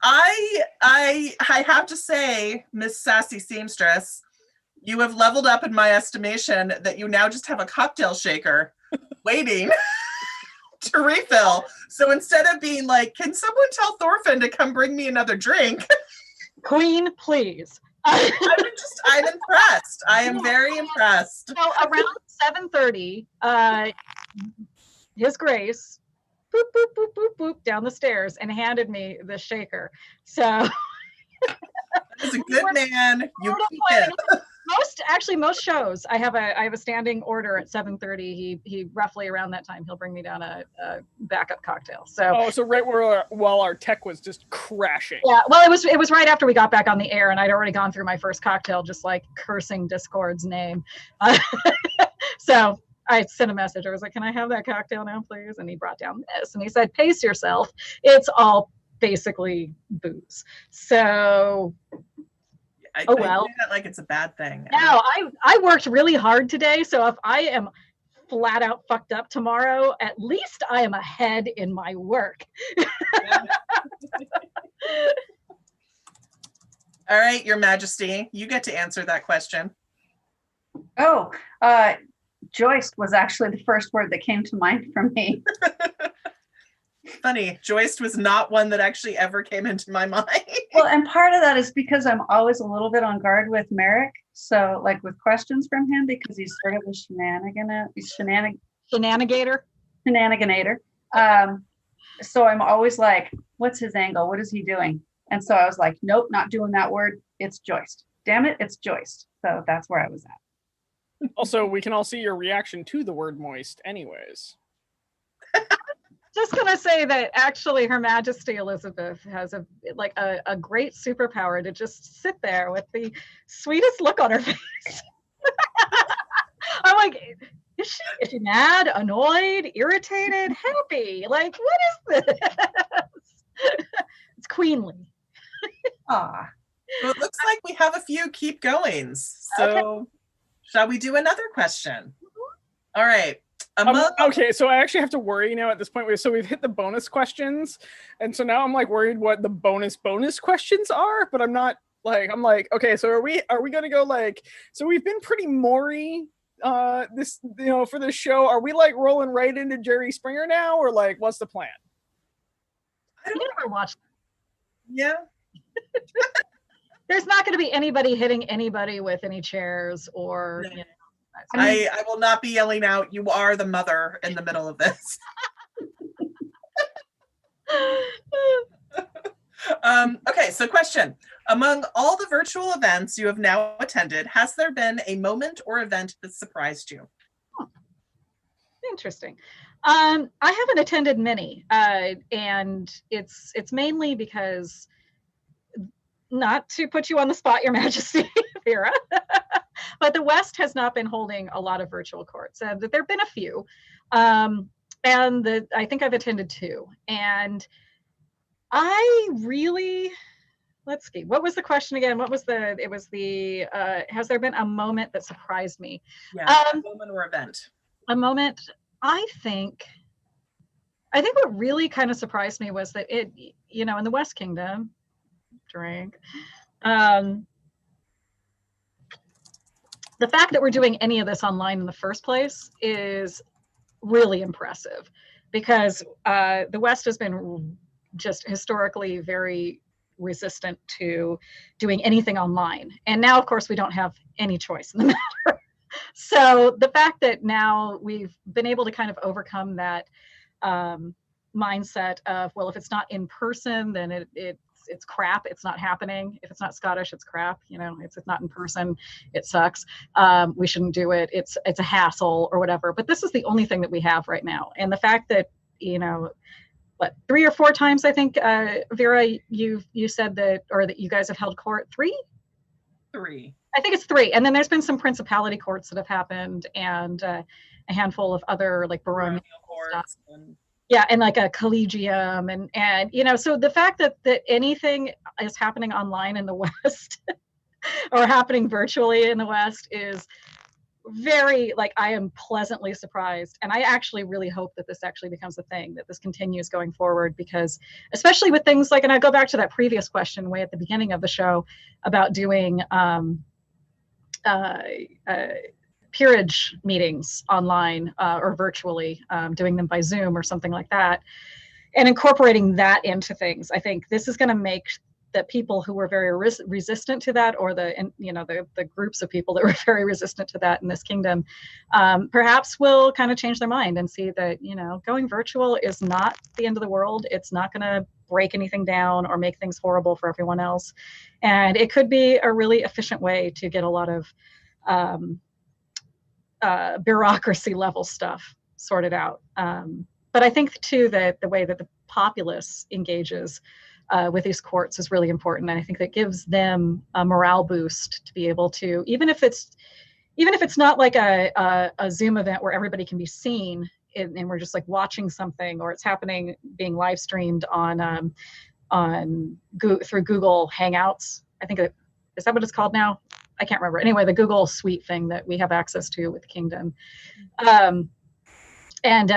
I have to say, Miss Sassy Seamstress, You have leveled up in my estimation that you now just have a cocktail shaker waiting to refill. So instead of being like, can someone tell Thorfinn to come bring me another drink? Queen, please. I'm impressed. I am very impressed. So around 7:30, His Grace boop, boop, boop, boop, boop down the stairs and handed me the shaker. So He's a good man. You keep it. Most shows I have a standing order at 7:30. He roughly around that time he'll bring me down a backup cocktail. So so right while our tech was just crashing. yeah, well it was right after we got back on the air and I'd already gone through my first cocktail just like cursing Discord's name. So I sent a message. I was like, can I have that cocktail now, please? And he brought down this and he said, pace yourself. It's all basically booze. So Well, well. I do that like it's a bad thing. No, I worked really hard today. So if I am flat out fucked up tomorrow, at least I am ahead in my work. All right, Your Majesty, you get to answer that question. Oh, joist was actually the first word that came to mind for me. Funny, joist was not one that actually ever came into my mind. Well, and part of that is because I'm always a little bit on guard with Merrick. So, like with questions from him, because he's sort of a shenaniganator. So I'm always like, what's his angle? What is he doing? And so I was like, nope, not doing that word. It's joist. Damn it, it's joist. So that's where I was at. Also, we can all see your reaction to the word moist anyways. Just gonna say that actually Her Majesty Elizabeth has a great superpower to just sit there with the sweetest look on her face. I'm like, is she mad, annoyed, irritated, happy? Like, what is this? It's queenly. Ah, Well, it looks like we have a few keep goings. So okay. Shall we do another question? All right. Okay, so I actually have to worry now at this point. So we've hit the bonus questions, and so now I'm like worried what the bonus questions are. But I'm not like okay. So are we gonna go like? So we've been pretty Maury this for this show. Are we like rolling right into Jerry Springer now, or like what's the plan? I don't ever watch. Yeah. There's not going to be anybody hitting anybody with any chairs or. No. I will not be yelling out, you are the mother in the middle of this. Okay, so question. Among all the virtual events you have now attended, has there been a moment or event that surprised you? Interesting. I haven't attended many, and it's mainly because, not to put you on the spot, Your Majesty, Vera, but the West has not been holding a lot of virtual courts. There have been a few, and I think I've attended 2. And I really, let's see, what was the question again? Has there been a moment that surprised me? Yeah, a moment or event. A moment, I think what really kind of surprised me was that in the West Kingdom, the fact that we're doing any of this online in the first place is really impressive, because the West has been just historically very resistant to doing anything online. And now, of course, we don't have any choice in the matter. So the fact that now we've been able to kind of overcome that mindset of, well, if it's not in person, then it's crap. It's not happening. If it's not Scottish, it's crap. It's not in person. It sucks. We shouldn't do it. It's a hassle or whatever. But this is the only thing that we have right now. And the fact that, 3 or 4 times, I think, Vera, you said that you guys have held court 3? 3. I think it's 3. And then there's been some principality courts that have happened, and a handful of other like baronial courts. Yeah, and like a collegium, and so the fact that anything is happening online in the West or happening virtually in the West is very, like, I am pleasantly surprised. And I actually really hope that this actually becomes a thing, that this continues going forward, because especially with things like, and I go back to that previous question way at the beginning of the show about doing peerage meetings online or virtually, doing them by Zoom or something like that, and incorporating that into things. I think this is going to make the people who were very resistant to that, or the groups of people that were very resistant to that in this kingdom, perhaps will kind of change their mind and see that, going virtual is not the end of the world. It's not going to break anything down or make things horrible for everyone else. And it could be a really efficient way to get a lot of bureaucracy level stuff sorted out. But I think too that the way that the populace engages with these courts is really important. And I think that gives them a morale boost to be able to, even if it's not like a Zoom event where everybody can be seen and we're just like watching something, or it's happening being live streamed through Google Hangouts. I think is that what it's called now? I can't remember. Anyway, the Google Suite thing that we have access to with the kingdom. And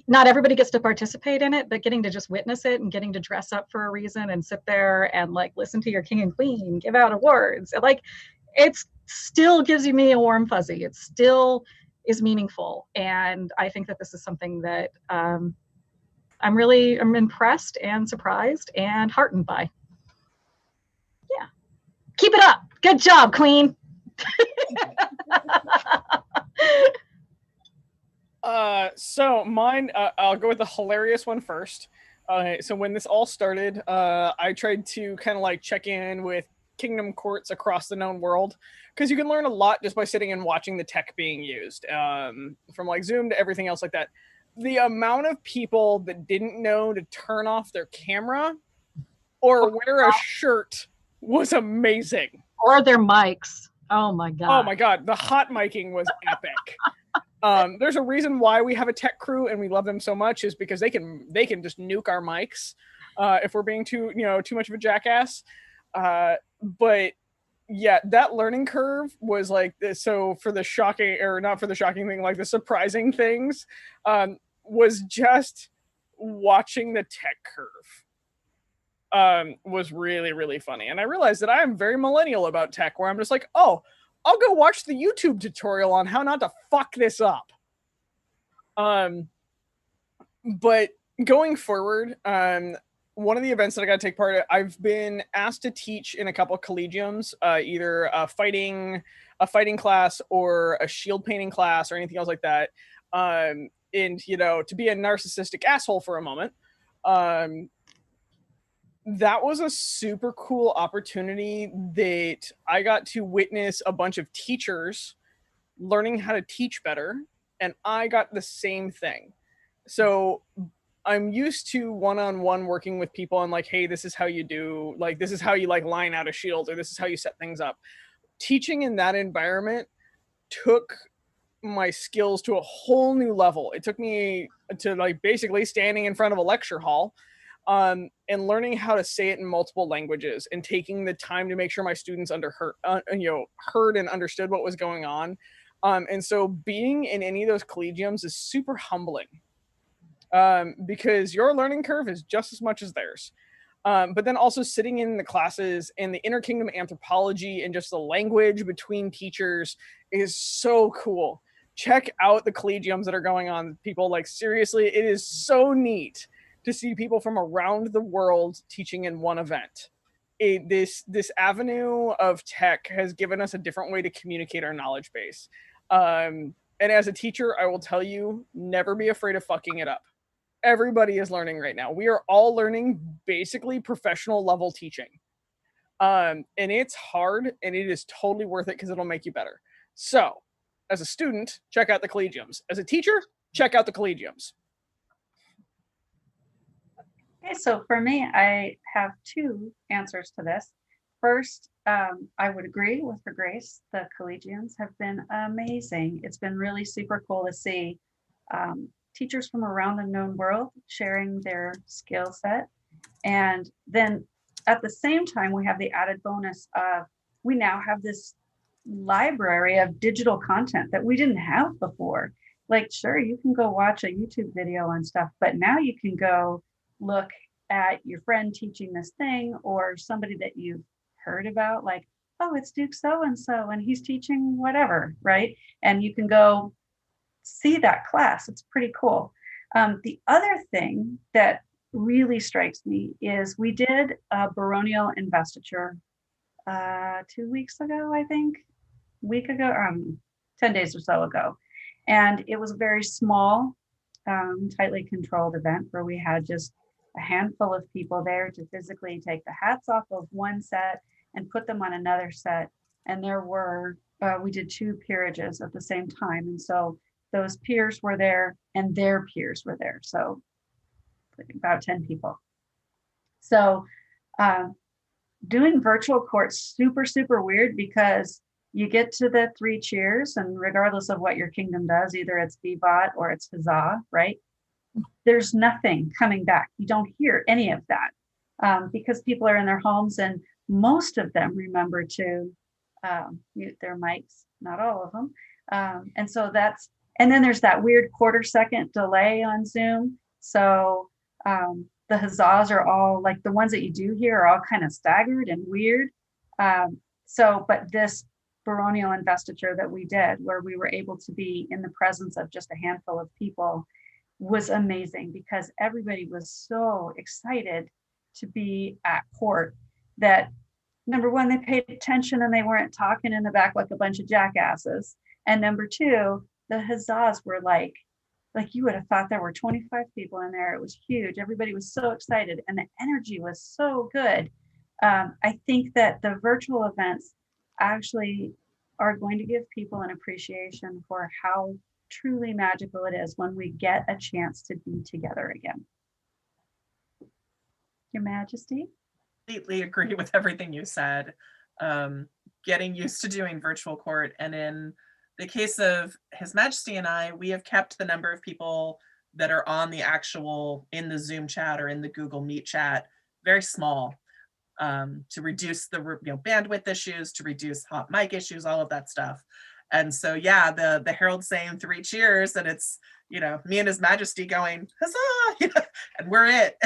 not everybody gets to participate in it, but getting to just witness it and getting to dress up for a reason and sit there and like listen to your king and queen give out awards, and like it still gives me a warm fuzzy. It still is meaningful, and I think that this is something that I'm impressed and surprised and heartened by. Yeah, keep it up. Good job, Queen. So mine, I'll go with the hilarious one first. So when this all started, I tried to kind of like check in with kingdom courts across the known world, because you can learn a lot just by sitting and watching the tech being used, from like Zoom to everything else like that. The amount of people that didn't know to turn off their camera or wear a shirt was amazing. Or their mics. Oh my God. Oh my God. The hot miking was epic. There's a reason why we have a tech crew and we love them so much, is because they can just nuke our mics if we're being too much of a jackass. But yeah, that learning curve was like this. So for the shocking, or not for the shocking thing, like the surprising things, was just watching the tech curve. Was really, really funny. And I realized that I am very millennial about tech, where I'm just like, oh, I'll go watch the YouTube tutorial on how not to fuck this up. But going forward, one of the events that I got to take part in, I've been asked to teach in a couple of collegiums, either a fighting class or a shield painting class or anything else like that. And, to be a narcissistic asshole for a moment, that was a super cool opportunity that I got to witness a bunch of teachers learning how to teach better. And I got the same thing. So I'm used to one-on-one working with people and like, hey, this is how you do, like, this is how you like line out a shield, or this is how you set things up. Teaching in that environment took my skills to a whole new level. It took me to like basically standing in front of a lecture hall, and learning how to say it in multiple languages, and taking the time to make sure my students heard and understood what was going on. And so being in any of those collegiums is super humbling, because your learning curve is just as much as theirs. But then also sitting in the classes and the interkingdom anthropology and just the language between teachers is so cool. Check out the collegiums that are going on, people. Like, seriously, it is so neat to see people from around the world teaching in one event. This avenue of tech has given us a different way to communicate our knowledge base. And as a teacher, I will tell you, never be afraid of fucking it up. Everybody is learning right now. We are all learning basically professional level teaching. And it's hard, and it is totally worth it because it'll make you better. So as a student, check out the collegiums. As a teacher, check out the collegiums. Okay, so for me, I have two answers to this. First, I would agree with Her Grace. The collegiums have been amazing. It's been really super cool to see teachers from around the known world sharing their skill set. And then at the same time, we have the added bonus of we now have this library of digital content that we didn't have before. Like, sure, you can go watch a YouTube video and stuff, but now you can go look at your friend teaching this thing, or somebody that you've heard about, like, oh, it's Duke so-and-so, and he's teaching whatever, right? And you can go see that class. It's pretty cool. The other thing that really strikes me is we did a baronial investiture 2 weeks ago, I think, week ago, 10 days or so ago. And it was a very small, tightly controlled event where we had just a handful of people there to physically take the hats off of one set and put them on another set. And there were, we did 2 peerages at the same time. And so those peers were there and their peers were there. So about 10 people. So doing virtual court's super, super weird because you get to the 3 cheers, and regardless of what your kingdom does, either it's Vivat or it's Huzzah, right? There's nothing coming back. You don't hear any of that because people are in their homes, and most of them remember to mute their mics, not all of them. And so that's, and then there's that weird quarter-second delay on Zoom. So the huzzahs are all, like the ones that you do hear are all kind of staggered and weird. But this baronial investiture that we did, where we were able to be in the presence of just a handful of people, was amazing because everybody was so excited to be at court that, number one, they paid attention and they weren't talking in the back like a bunch of jackasses. And number 2, the huzzahs were like you would have thought there were 25 people in there. It was huge. Everybody was so excited and the energy was so good. I think that the virtual events actually are going to give people an appreciation for how truly magical it is when we get a chance to be together again. Your Majesty? Completely agree with everything you said. Getting used to doing virtual court, and in the case of His Majesty and I, we have kept the number of people that are on the actual, in the Zoom chat or in the Google Meet chat, very small, to reduce the bandwidth issues, to reduce hot mic issues, all of that stuff. And so, yeah, the herald saying 3 cheers, and it's, me and His Majesty going, huzzah, and we're it.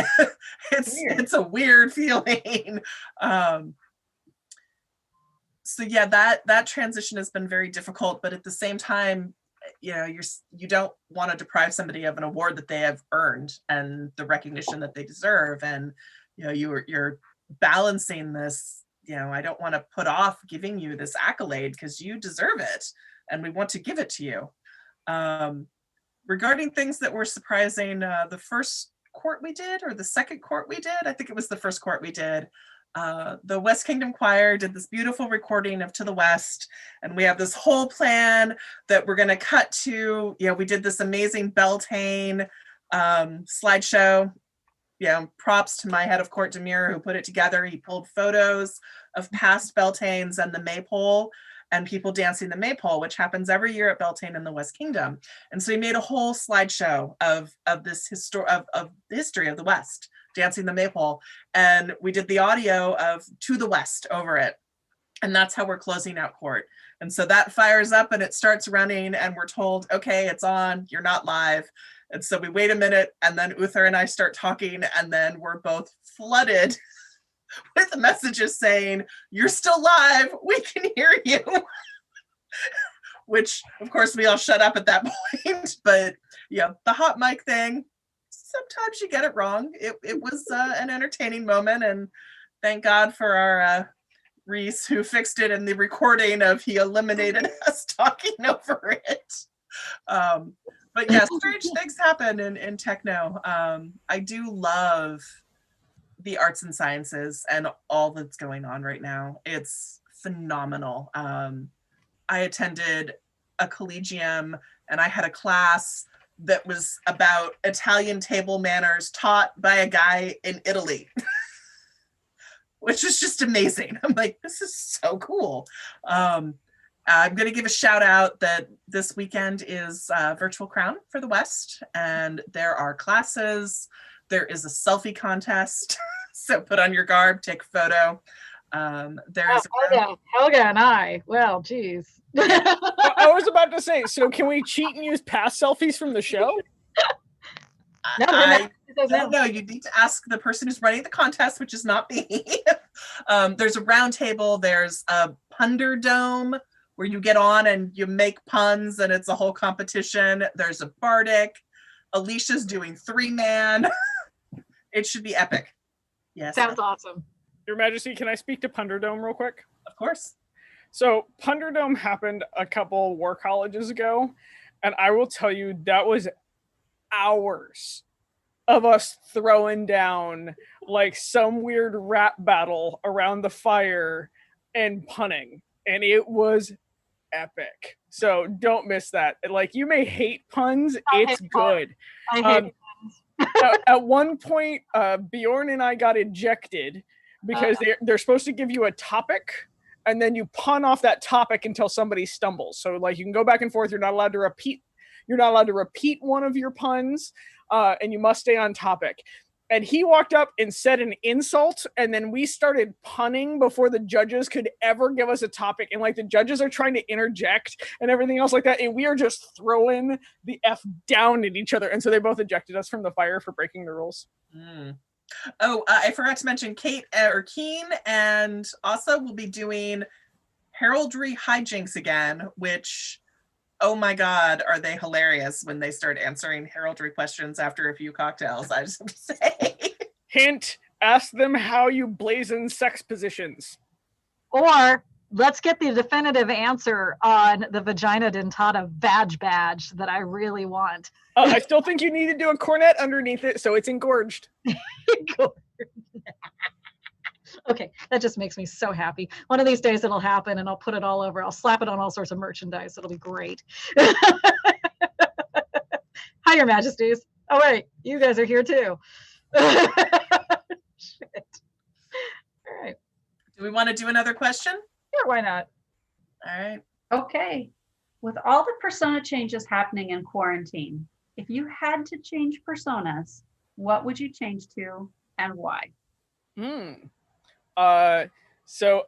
It's a weird feeling. So yeah, that transition has been very difficult, but at the same time, you don't want to deprive somebody of an award that they have earned and the recognition that they deserve. And you're balancing this. I don't want to put off giving you this accolade because you deserve it, and we want to give it to you. Regarding things that were surprising, the first court we did, or the second court we did, I think it was the first court we did. The West Kingdom Choir did this beautiful recording of To the West, and we have this whole plan that we're going to cut to. We did this amazing Beltane slideshow. Props to my head of court, Demir, who put it together. He pulled photos of past Beltanes and the Maypole, and people dancing the Maypole, which happens every year at Beltane in the West Kingdom. And so he made a whole slideshow of this of the history of the West, dancing the Maypole, and we did the audio of To the West over it, and that's how we're closing out court. And so that fires up and it starts running, and we're told, okay, it's on, you're not live. And so we wait a minute, and then Uther and I start talking, and then we're both flooded with messages saying, you're still live, we can hear you. Which of course we all shut up at that point. But the hot mic thing, sometimes you get it wrong. It was an entertaining moment, and thank God for our Reese, who fixed it in the recording of he eliminated us talking over it. But yeah, strange things happen in techno. I do love the arts and sciences and all that's going on right now. It's phenomenal. I attended a collegium, and I had a class that was about Italian table manners taught by a guy in Italy, which is just amazing. I'm like, this is so cool. I'm going to give a shout out that this weekend is Virtual Crown for the West, and there are classes. There is a selfie contest. So put on your garb, take a photo. Helga and I, well, geez. I was about to say, so can we cheat and use past selfies from the show? No, you need to ask the person who's running the contest, which is not me. There's a round table, there's a Punderdome, where you get on and you make puns and it's a whole competition. There's a bardic. Alicia's doing 3-man. It should be epic. Yes. Sounds awesome. Your Majesty, can I speak to Punderdome real quick? Of course. So Punderdome happened a couple war colleges ago, and I will tell you that was hours of us throwing down like some weird rap battle around the fire and punning, and it was epic. So don't miss that. Like, you may hate puns, it's good. I hate puns. At one point, Bjorn and I got ejected because they're supposed to give you a topic, and then you pun off that topic until somebody stumbles. So like, you can go back and forth. You're not allowed to repeat. You're not allowed to repeat one of your puns, and you must stay on topic. And he walked up and said an insult, and then we started punning before the judges could ever give us a topic. And like, the judges are trying to interject and everything else like that, and we are just throwing the F down at each other. And so they both ejected us from the fire for breaking the rules. Oh, I forgot to mention Kate or Keen, and also we'll be doing heraldry hijinks again, which, oh my God, are they hilarious when they start answering heraldry questions after a few cocktails, I just have to say. Hint, ask them how you blazon sex positions. Or let's get the definitive answer on the vagina dentata badge that I really want. I still think you need to do a cornet underneath it so it's engorged. Okay, that just makes me so happy. One of these days it'll happen, and I'll put it all over. I'll slap it on all sorts of merchandise. It'll be great. Hi, Your Majesties. Oh, wait, you guys are here too. Shit. All right. Do we want to do another question? Sure, why not? All right. Okay. With all the persona changes happening in quarantine, if you had to change personas, what would you change to and why? So,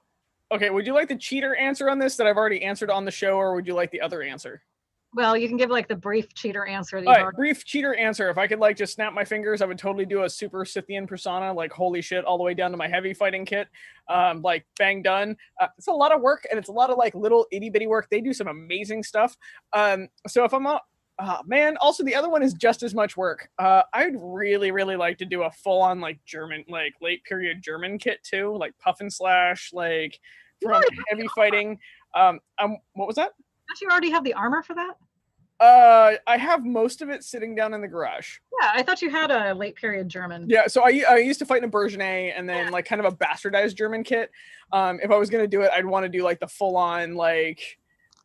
okay, would you like the cheater answer on this that I've already answered on the show, or would you like the other answer? Well, you can give like the brief cheater answer. All right, brief cheater answer. If I could like just snap my fingers, I would totally do a super Scythian persona, like holy shit, all the way down to my heavy fighting kit. Like bang done. It's a lot of work, and it's a lot of like little itty bitty work. They do some amazing stuff. So if I'm on, man, also the other one is just as much work. I'd really, really like to do a full on like German, like late period German kit too, like puff and slash, like from heavy fighting. What was that? Don't you already have the armor for that? I have most of it sitting down in the garage. Yeah, I thought you had a late period German. Yeah, so I used to fight in a Bergenet and then like kind of a bastardized German kit. If I was gonna do it, I'd want to do like the full on like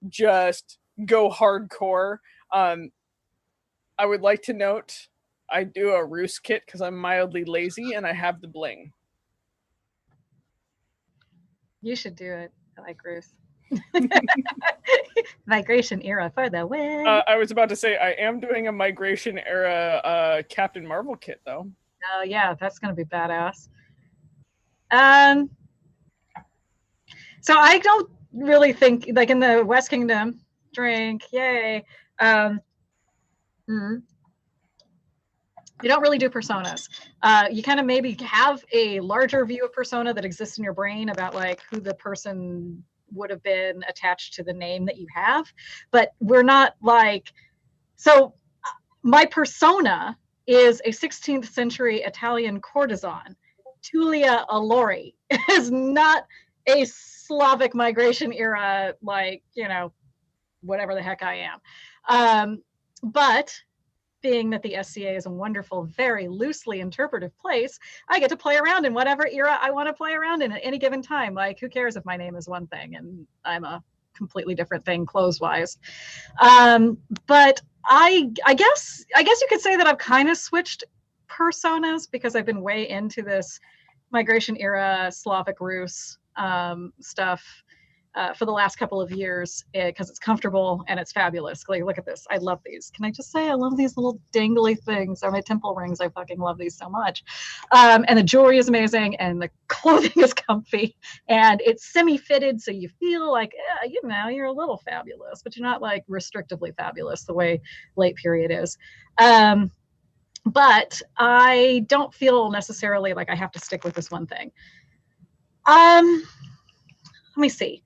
just go hardcore. I would like to note I do a Roos kit because I'm mildly lazy and I have the bling. You should do it. I like Roos. Migration era for the win. I was about to say I am doing a migration era Captain Marvel kit though. Oh yeah, that's gonna be badass. So I don't really think like in the West Kingdom, drink, yay. You don't really do personas. You kind of maybe have a larger view of persona that exists in your brain about like who the person would have been attached to the name that you have, but we're not like, so my persona is a 16th century Italian courtesan. Tulia Allori is not a Slavic migration era, like, you know, whatever the heck I am. But being that the SCA is a wonderful, very loosely interpretive place, I get to play around in whatever era I want to play around in at any given time. Like, who cares if my name is one thing and I'm a completely different thing clothes-wise. But I guess you could say that I've kind of switched personas because I've been way into this migration era Slavic Rus stuff for the last couple of years because it's comfortable and it's fabulous. Like, look at this. I love these. Can I just say I love these little dangly things? They're my temple rings. I fucking love these so much. And the jewelry is amazing and the clothing is comfy and it's semi-fitted. So you feel like, you know, you're a little fabulous, but you're not like restrictively fabulous the way late period is. But I don't feel necessarily like I have to stick with this one thing. Let me see.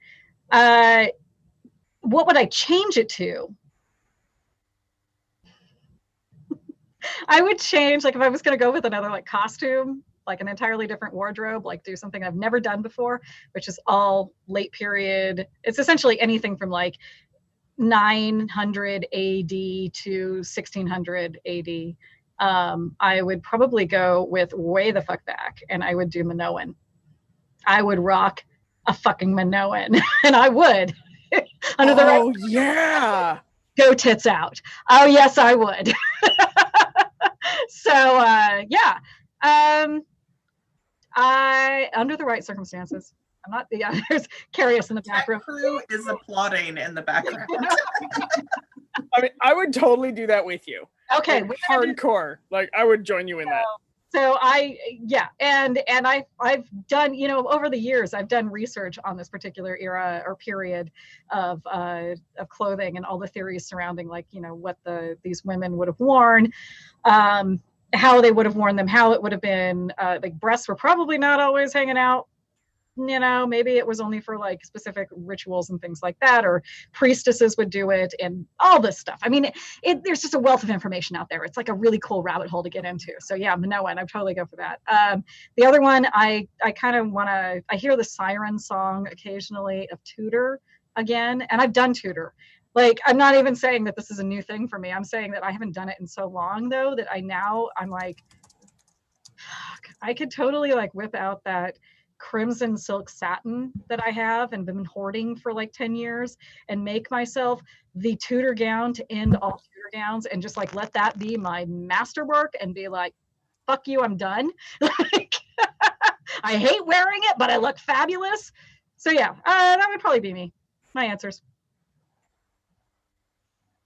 What would I change it to? I would change, like if I was going to go with another like costume, like an entirely different wardrobe, like do something I've never done before, which is all late period. It's essentially anything from like 900 AD to 1600 AD. I would probably go with way the fuck back, and I would do Minoan. I would rock a fucking Minoan, and I would. Under the right, yeah. go tits out. Oh yes, I would. So yeah, I under the right circumstances. I'm not. Yeah, there's Carius in the back room. Crew is applauding in the background. I mean, I would totally do that with you. Okay, Like, hardcore. Like, I would join you in that. So and I've done, you know, over the years I've done research on this particular era or period of clothing and all the theories surrounding, like, you know, what these women would have worn, how they would have worn them, how it would have been, like breasts were probably not always hanging out. You know, maybe it was only for like specific rituals and things like that, or priestesses would do it and all this stuff. I mean, there's just a wealth of information out there. It's like a really cool rabbit hole to get into. So yeah, Minoan, I'd totally go for that. The other one, I kind of want to, I hear the siren song occasionally of Tudor again, and I've done Tudor. Like, I'm not even saying that this is a new thing for me. I'm saying that I haven't done it in so long though, that I'm like, fuck, I could totally like whip out that crimson silk satin that I have and been hoarding for like 10 years and make myself the Tudor gown to end all Tudor gowns and just like let that be my masterwork and be like, fuck you, I'm done. Like, I hate wearing it, but I look fabulous. So yeah, that would probably be me. My answers.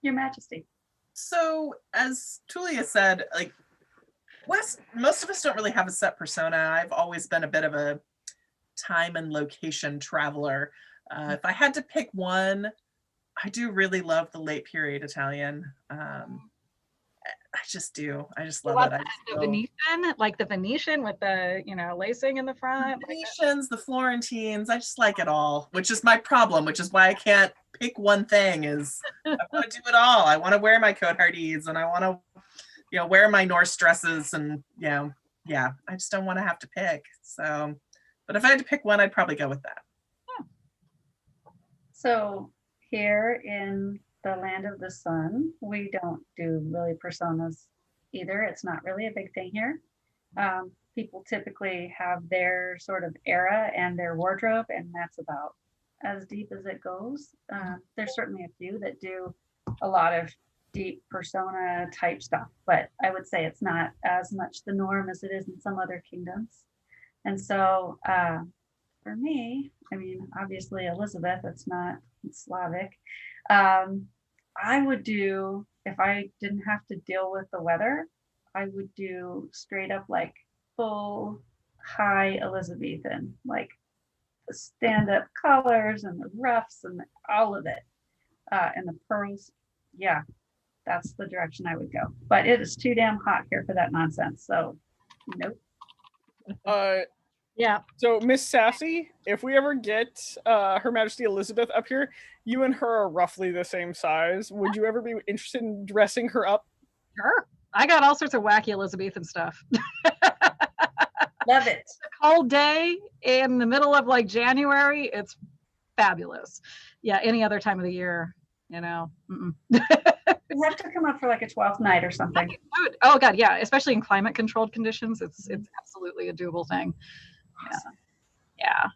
Your Majesty. So as Tulia said, like West, most of us don't really have a set persona. I've always been a bit of a time and location traveler. If I had to pick one, I do really love the late period Italian. I just do. I just love it. The Venetian, like the Venetian with the, you know, lacing in the front. The Venetians, the Florentines, I just like it all, which is my problem, which is why I can't pick one thing. Is I want to do it all. I want to wear my cotehardies and I want to, you know, wear my Norse dresses and, you know, yeah, I just don't want to have to pick. So, but if I had to pick one, I'd probably go with that. So here in the land of the sun, we don't do really personas either. It's not really a big thing here. People typically have their sort of era and their wardrobe, and that's about as deep as it goes. There's certainly a few that do a lot of deep persona type stuff, but I would say it's not as much the norm as it is in some other kingdoms. And so for me, I mean, obviously Elizabeth, it's not Slavic. I would do, if I didn't have to deal with the weather, I would do straight up like full high Elizabethan, like the stand-up collars and the ruffs and all of it, and the pearls. Yeah, that's the direction I would go. But it is too damn hot here for that nonsense. So, nope. Yeah. So Miss Sassy, if we ever get Her Majesty Elizabeth up here, you and her are roughly the same size. Would you ever be interested in dressing her up? Sure. I got all sorts of wacky Elizabethan stuff. Love it. A cold day in the middle of like January, it's fabulous. Yeah, any other time of the year, you know. You have to come up for like a 12th night or something. Oh God, yeah. Especially in climate controlled conditions, it's absolutely a doable thing. Yeah.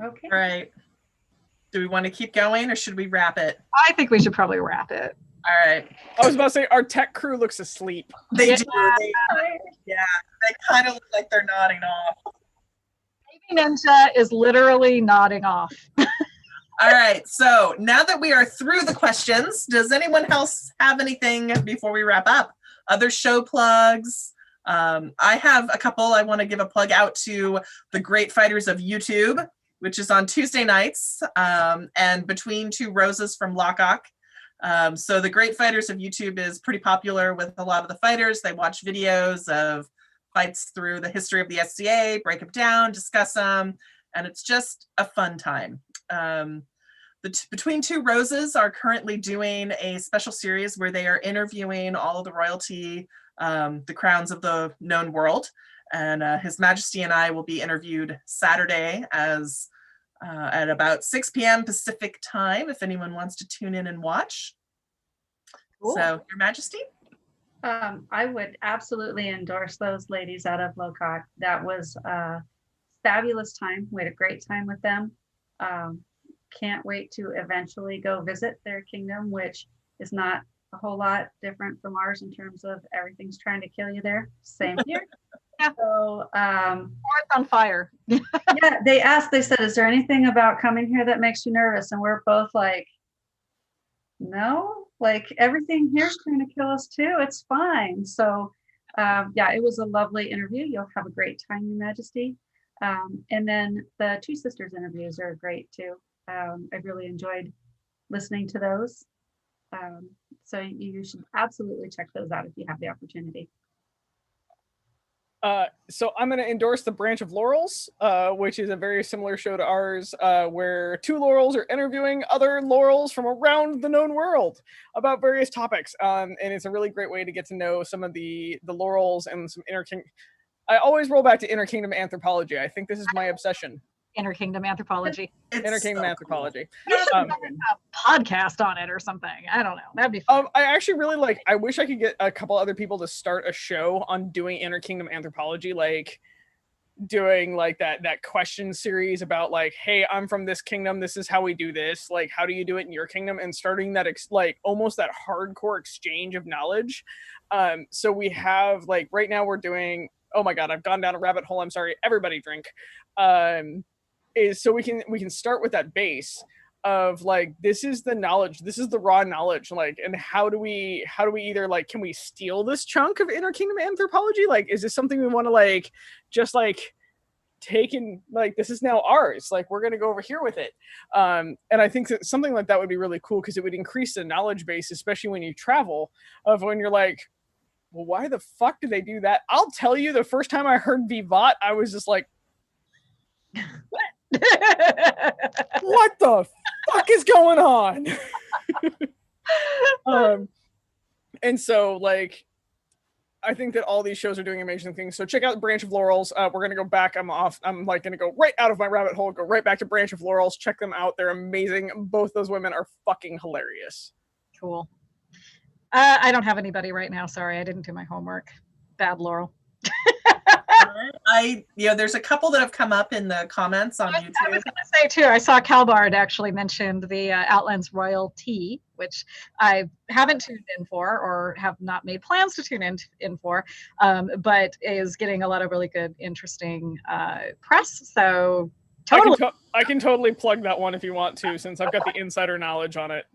Okay. All right. Do we want to keep going or should we wrap it? I think we should probably wrap it. All right. I was about to say our tech crew looks asleep. They do. They kind of look like they're nodding off. Baby Ninja is literally nodding off. All right. So now that we are through the questions, does anyone else have anything before we wrap up? Other show plugs? I have a couple. I want to give a plug out to the Great Fighters of YouTube, which is on Tuesday nights, and Between Two Roses from Lockock. So the Great Fighters of YouTube is pretty popular with a lot of the fighters. They watch videos of fights through the history of the SCA, break them down, discuss them. and it's just a fun time. Between Two Roses are currently doing a special series where they are interviewing all of the royalty, the crowns of the known world. And His Majesty and I will be interviewed Saturday at about 6 p.m. Pacific time, if anyone wants to tune in and watch. Cool. So, Your Majesty? I would absolutely endorse those ladies out of Locock. That was a fabulous time. We had a great time with them. Can't wait to eventually go visit their kingdom, which is not a whole lot different from ours in terms of everything's trying to kill you there. Same here. So, It's on fire. yeah, they said, is there anything about coming here that makes you nervous? And we're both like, no, like everything here's trying to kill us too. It's fine. So, yeah, it was a lovely interview. You'll have a great time, Your Majesty. And then the Two Sisters interviews are great too. I really enjoyed listening to those. So you should absolutely check those out if you have the opportunity. So I'm going to endorse the Branch of Laurels, which is a very similar show to ours, where two Laurels are interviewing other Laurels from around the known world about various topics. And it's a really great way to get to know some of the Laurels and some I always roll back to Interkingdom anthropology. I think this is my obsession. Interkingdom anthropology. Interkingdom anthropology. You should have a podcast on it or something. I don't know. That'd be fun. I actually really I wish I could get a couple other people to start a show on doing Interkingdom anthropology, like doing like that question series about like, hey, I'm from this kingdom, this is how we do this, like how do you do it in your kingdom, and starting that almost that hardcore exchange of knowledge. So we have like right now we're doing, oh my god, I've gone down a rabbit hole, I'm sorry, everybody drink. Is so we can start with that base of like, this is the knowledge, this is the raw knowledge, like, and how do we either like, can we steal this chunk of Interkingdom anthropology? Like, is this something we want to like just like take and like, this is now ours, like we're going to go over here with it. And I think that something like that would be really cool because it would increase the knowledge base, especially when you travel, of when you're like, well, why the fuck did they do that? I'll tell you, the first time I heard Vivat, I was just like, what the fuck is going on? And so like I think that all these shows are doing amazing things. So check out Branch of Laurels. We're gonna go back. I'm like gonna go right out of my rabbit hole, go right back to Branch of Laurels. Check them out. They're amazing. Both those women are fucking hilarious. Cool. I don't have anybody right now. Sorry, I didn't do my homework. Bad Laurel. There's a couple that have come up in the comments on YouTube. I was going to say too, I saw Calbard actually mentioned the Outlands Royal Tea, which I haven't tuned in for or have not made plans to tune in for, but is getting a lot of really good, interesting press. So totally. I can totally plug that one if you want to, since I've got the insider knowledge on it.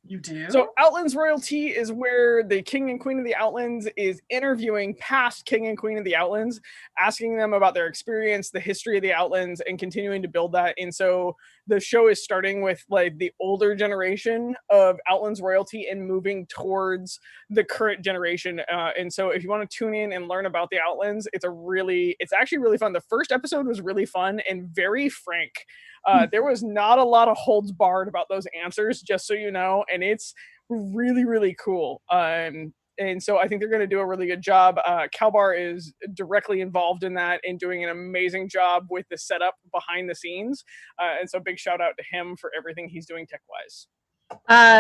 You do? So Outlands Royalty is where the King and Queen of the Outlands is interviewing past King and Queen of the Outlands, asking them about their experience, the history of the Outlands, and continuing to build that. And so the show is starting with like the older generation of Outlands Royalty and moving towards the current generation. And so if you want to tune in and learn about the Outlands, it's actually really fun. The first episode was really fun and very frank. There was not a lot of holds barred about those answers, just so you know, and it's really, really cool. And so I think they're going to do a really good job. Calbar is directly involved in that and doing an amazing job with the setup behind the scenes. And so big shout out to him for everything he's doing tech-wise.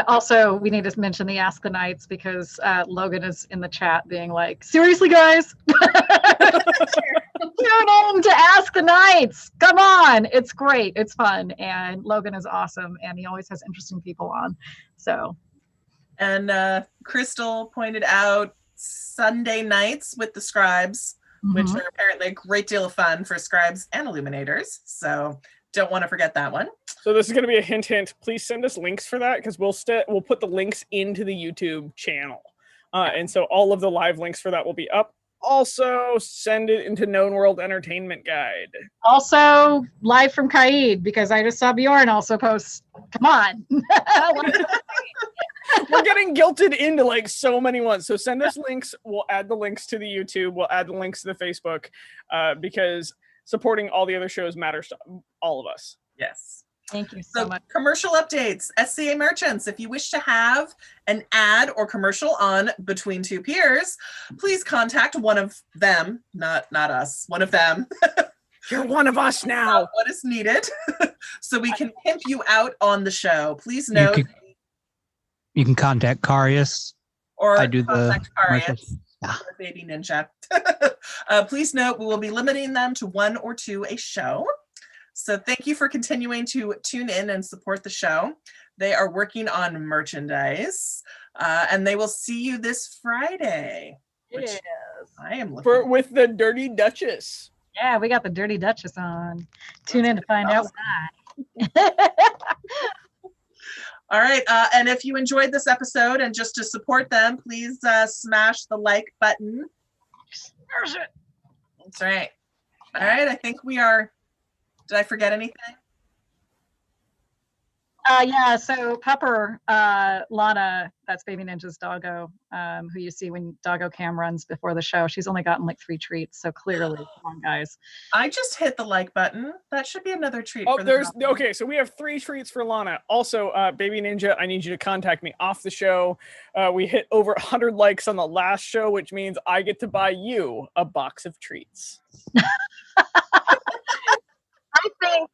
Also, we need to mention the Ask the Knights because Logan is in the chat being like, seriously, guys? Tune in to Ask the Knights. Come on. It's great. It's fun. And Logan is awesome. And he always has interesting people on. So. And Crystal pointed out Sunday nights with the scribes, which are apparently a great deal of fun for scribes and illuminators. So don't want to forget that one. So this is going to be a hint. Please send us links for that because we'll put the links into the YouTube channel. And so all of the live links for that will be up. Also, send it into Known World Entertainment Guide. Also, live from Kaid, because I just saw Bjorn also post. Come on. We're getting guilted into like so many ones. So send us links. We'll add the links to the YouTube. We'll add the links to the Facebook because supporting all the other shows matters to all of us. Yes. Thank you so So much. commercial updates, SCA merchants, if you wish to have an ad or commercial on Between Two Peers, please contact one of them, not us, one of them. You're one of us now. What is needed so we can pimp you out on the show. Please note. You can contact Carius. Or I do the contact Carius commercials. Yeah. or Baby Ninja. Please note we will be limiting them to 1 or 2 a show. So thank you for continuing to tune in and support the show. They are working on merchandise, and they will see you this Friday. Which Yes. I am looking With the Dirty Duchess. Yeah, we got the Dirty Duchess on. Tune in to find out why. All right, and if you enjoyed this episode and just to support them, please smash the like button. Smash it. That's right. All right, I think we are. Did I forget anything? Yeah, so Pepper, Lana, that's Baby Ninja's doggo, who you see when Doggo Cam runs before the show. She's only gotten like 3 treats, so clearly, come on, guys. I just hit the like button. That should be another treat. Oh, for there's the okay. So we have 3 treats for Lana. Also, Baby Ninja, I need you to contact me off the show. We hit over 100 likes on the last show, which means I get to buy you a box of treats. I think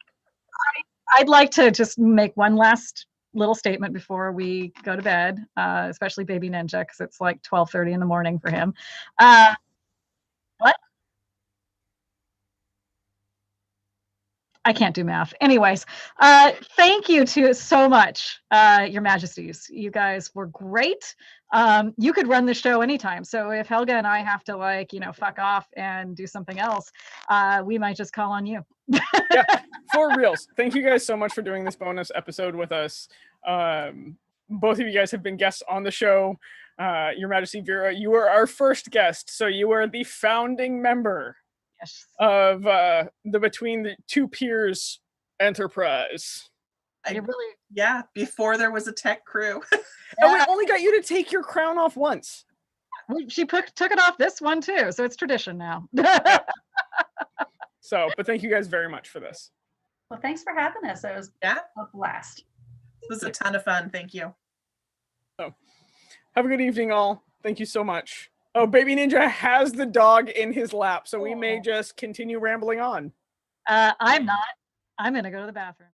I'd like to just make one last little statement before we go to bed, especially Baby Ninja, because it's like 12:30 in the morning for him. What? I can't do math. Anyways, thank you so much, Your Majesties. You guys were great. You could run the show anytime. So if Helga and I have to fuck off and do something else, we might just call on you. Yeah, for reals. Thank you guys so much for doing this bonus episode with us. Both of you guys have been guests on the show. Your Majesty Vera, you were our first guest, so you were the founding member of the Between the Two Peers enterprise. Yeah, before there was a tech crew. And we only got you to take your crown off once. She took it off this one too, so it's tradition now. But thank you guys very much for this. Well, thanks for having us. It was a blast. It was a ton of fun. Thank you. So, have a good evening, all. Thank you so much. Oh, Baby Ninja has the dog in his lap, so we may just continue rambling on. I'm not. I'm going to go to the bathroom.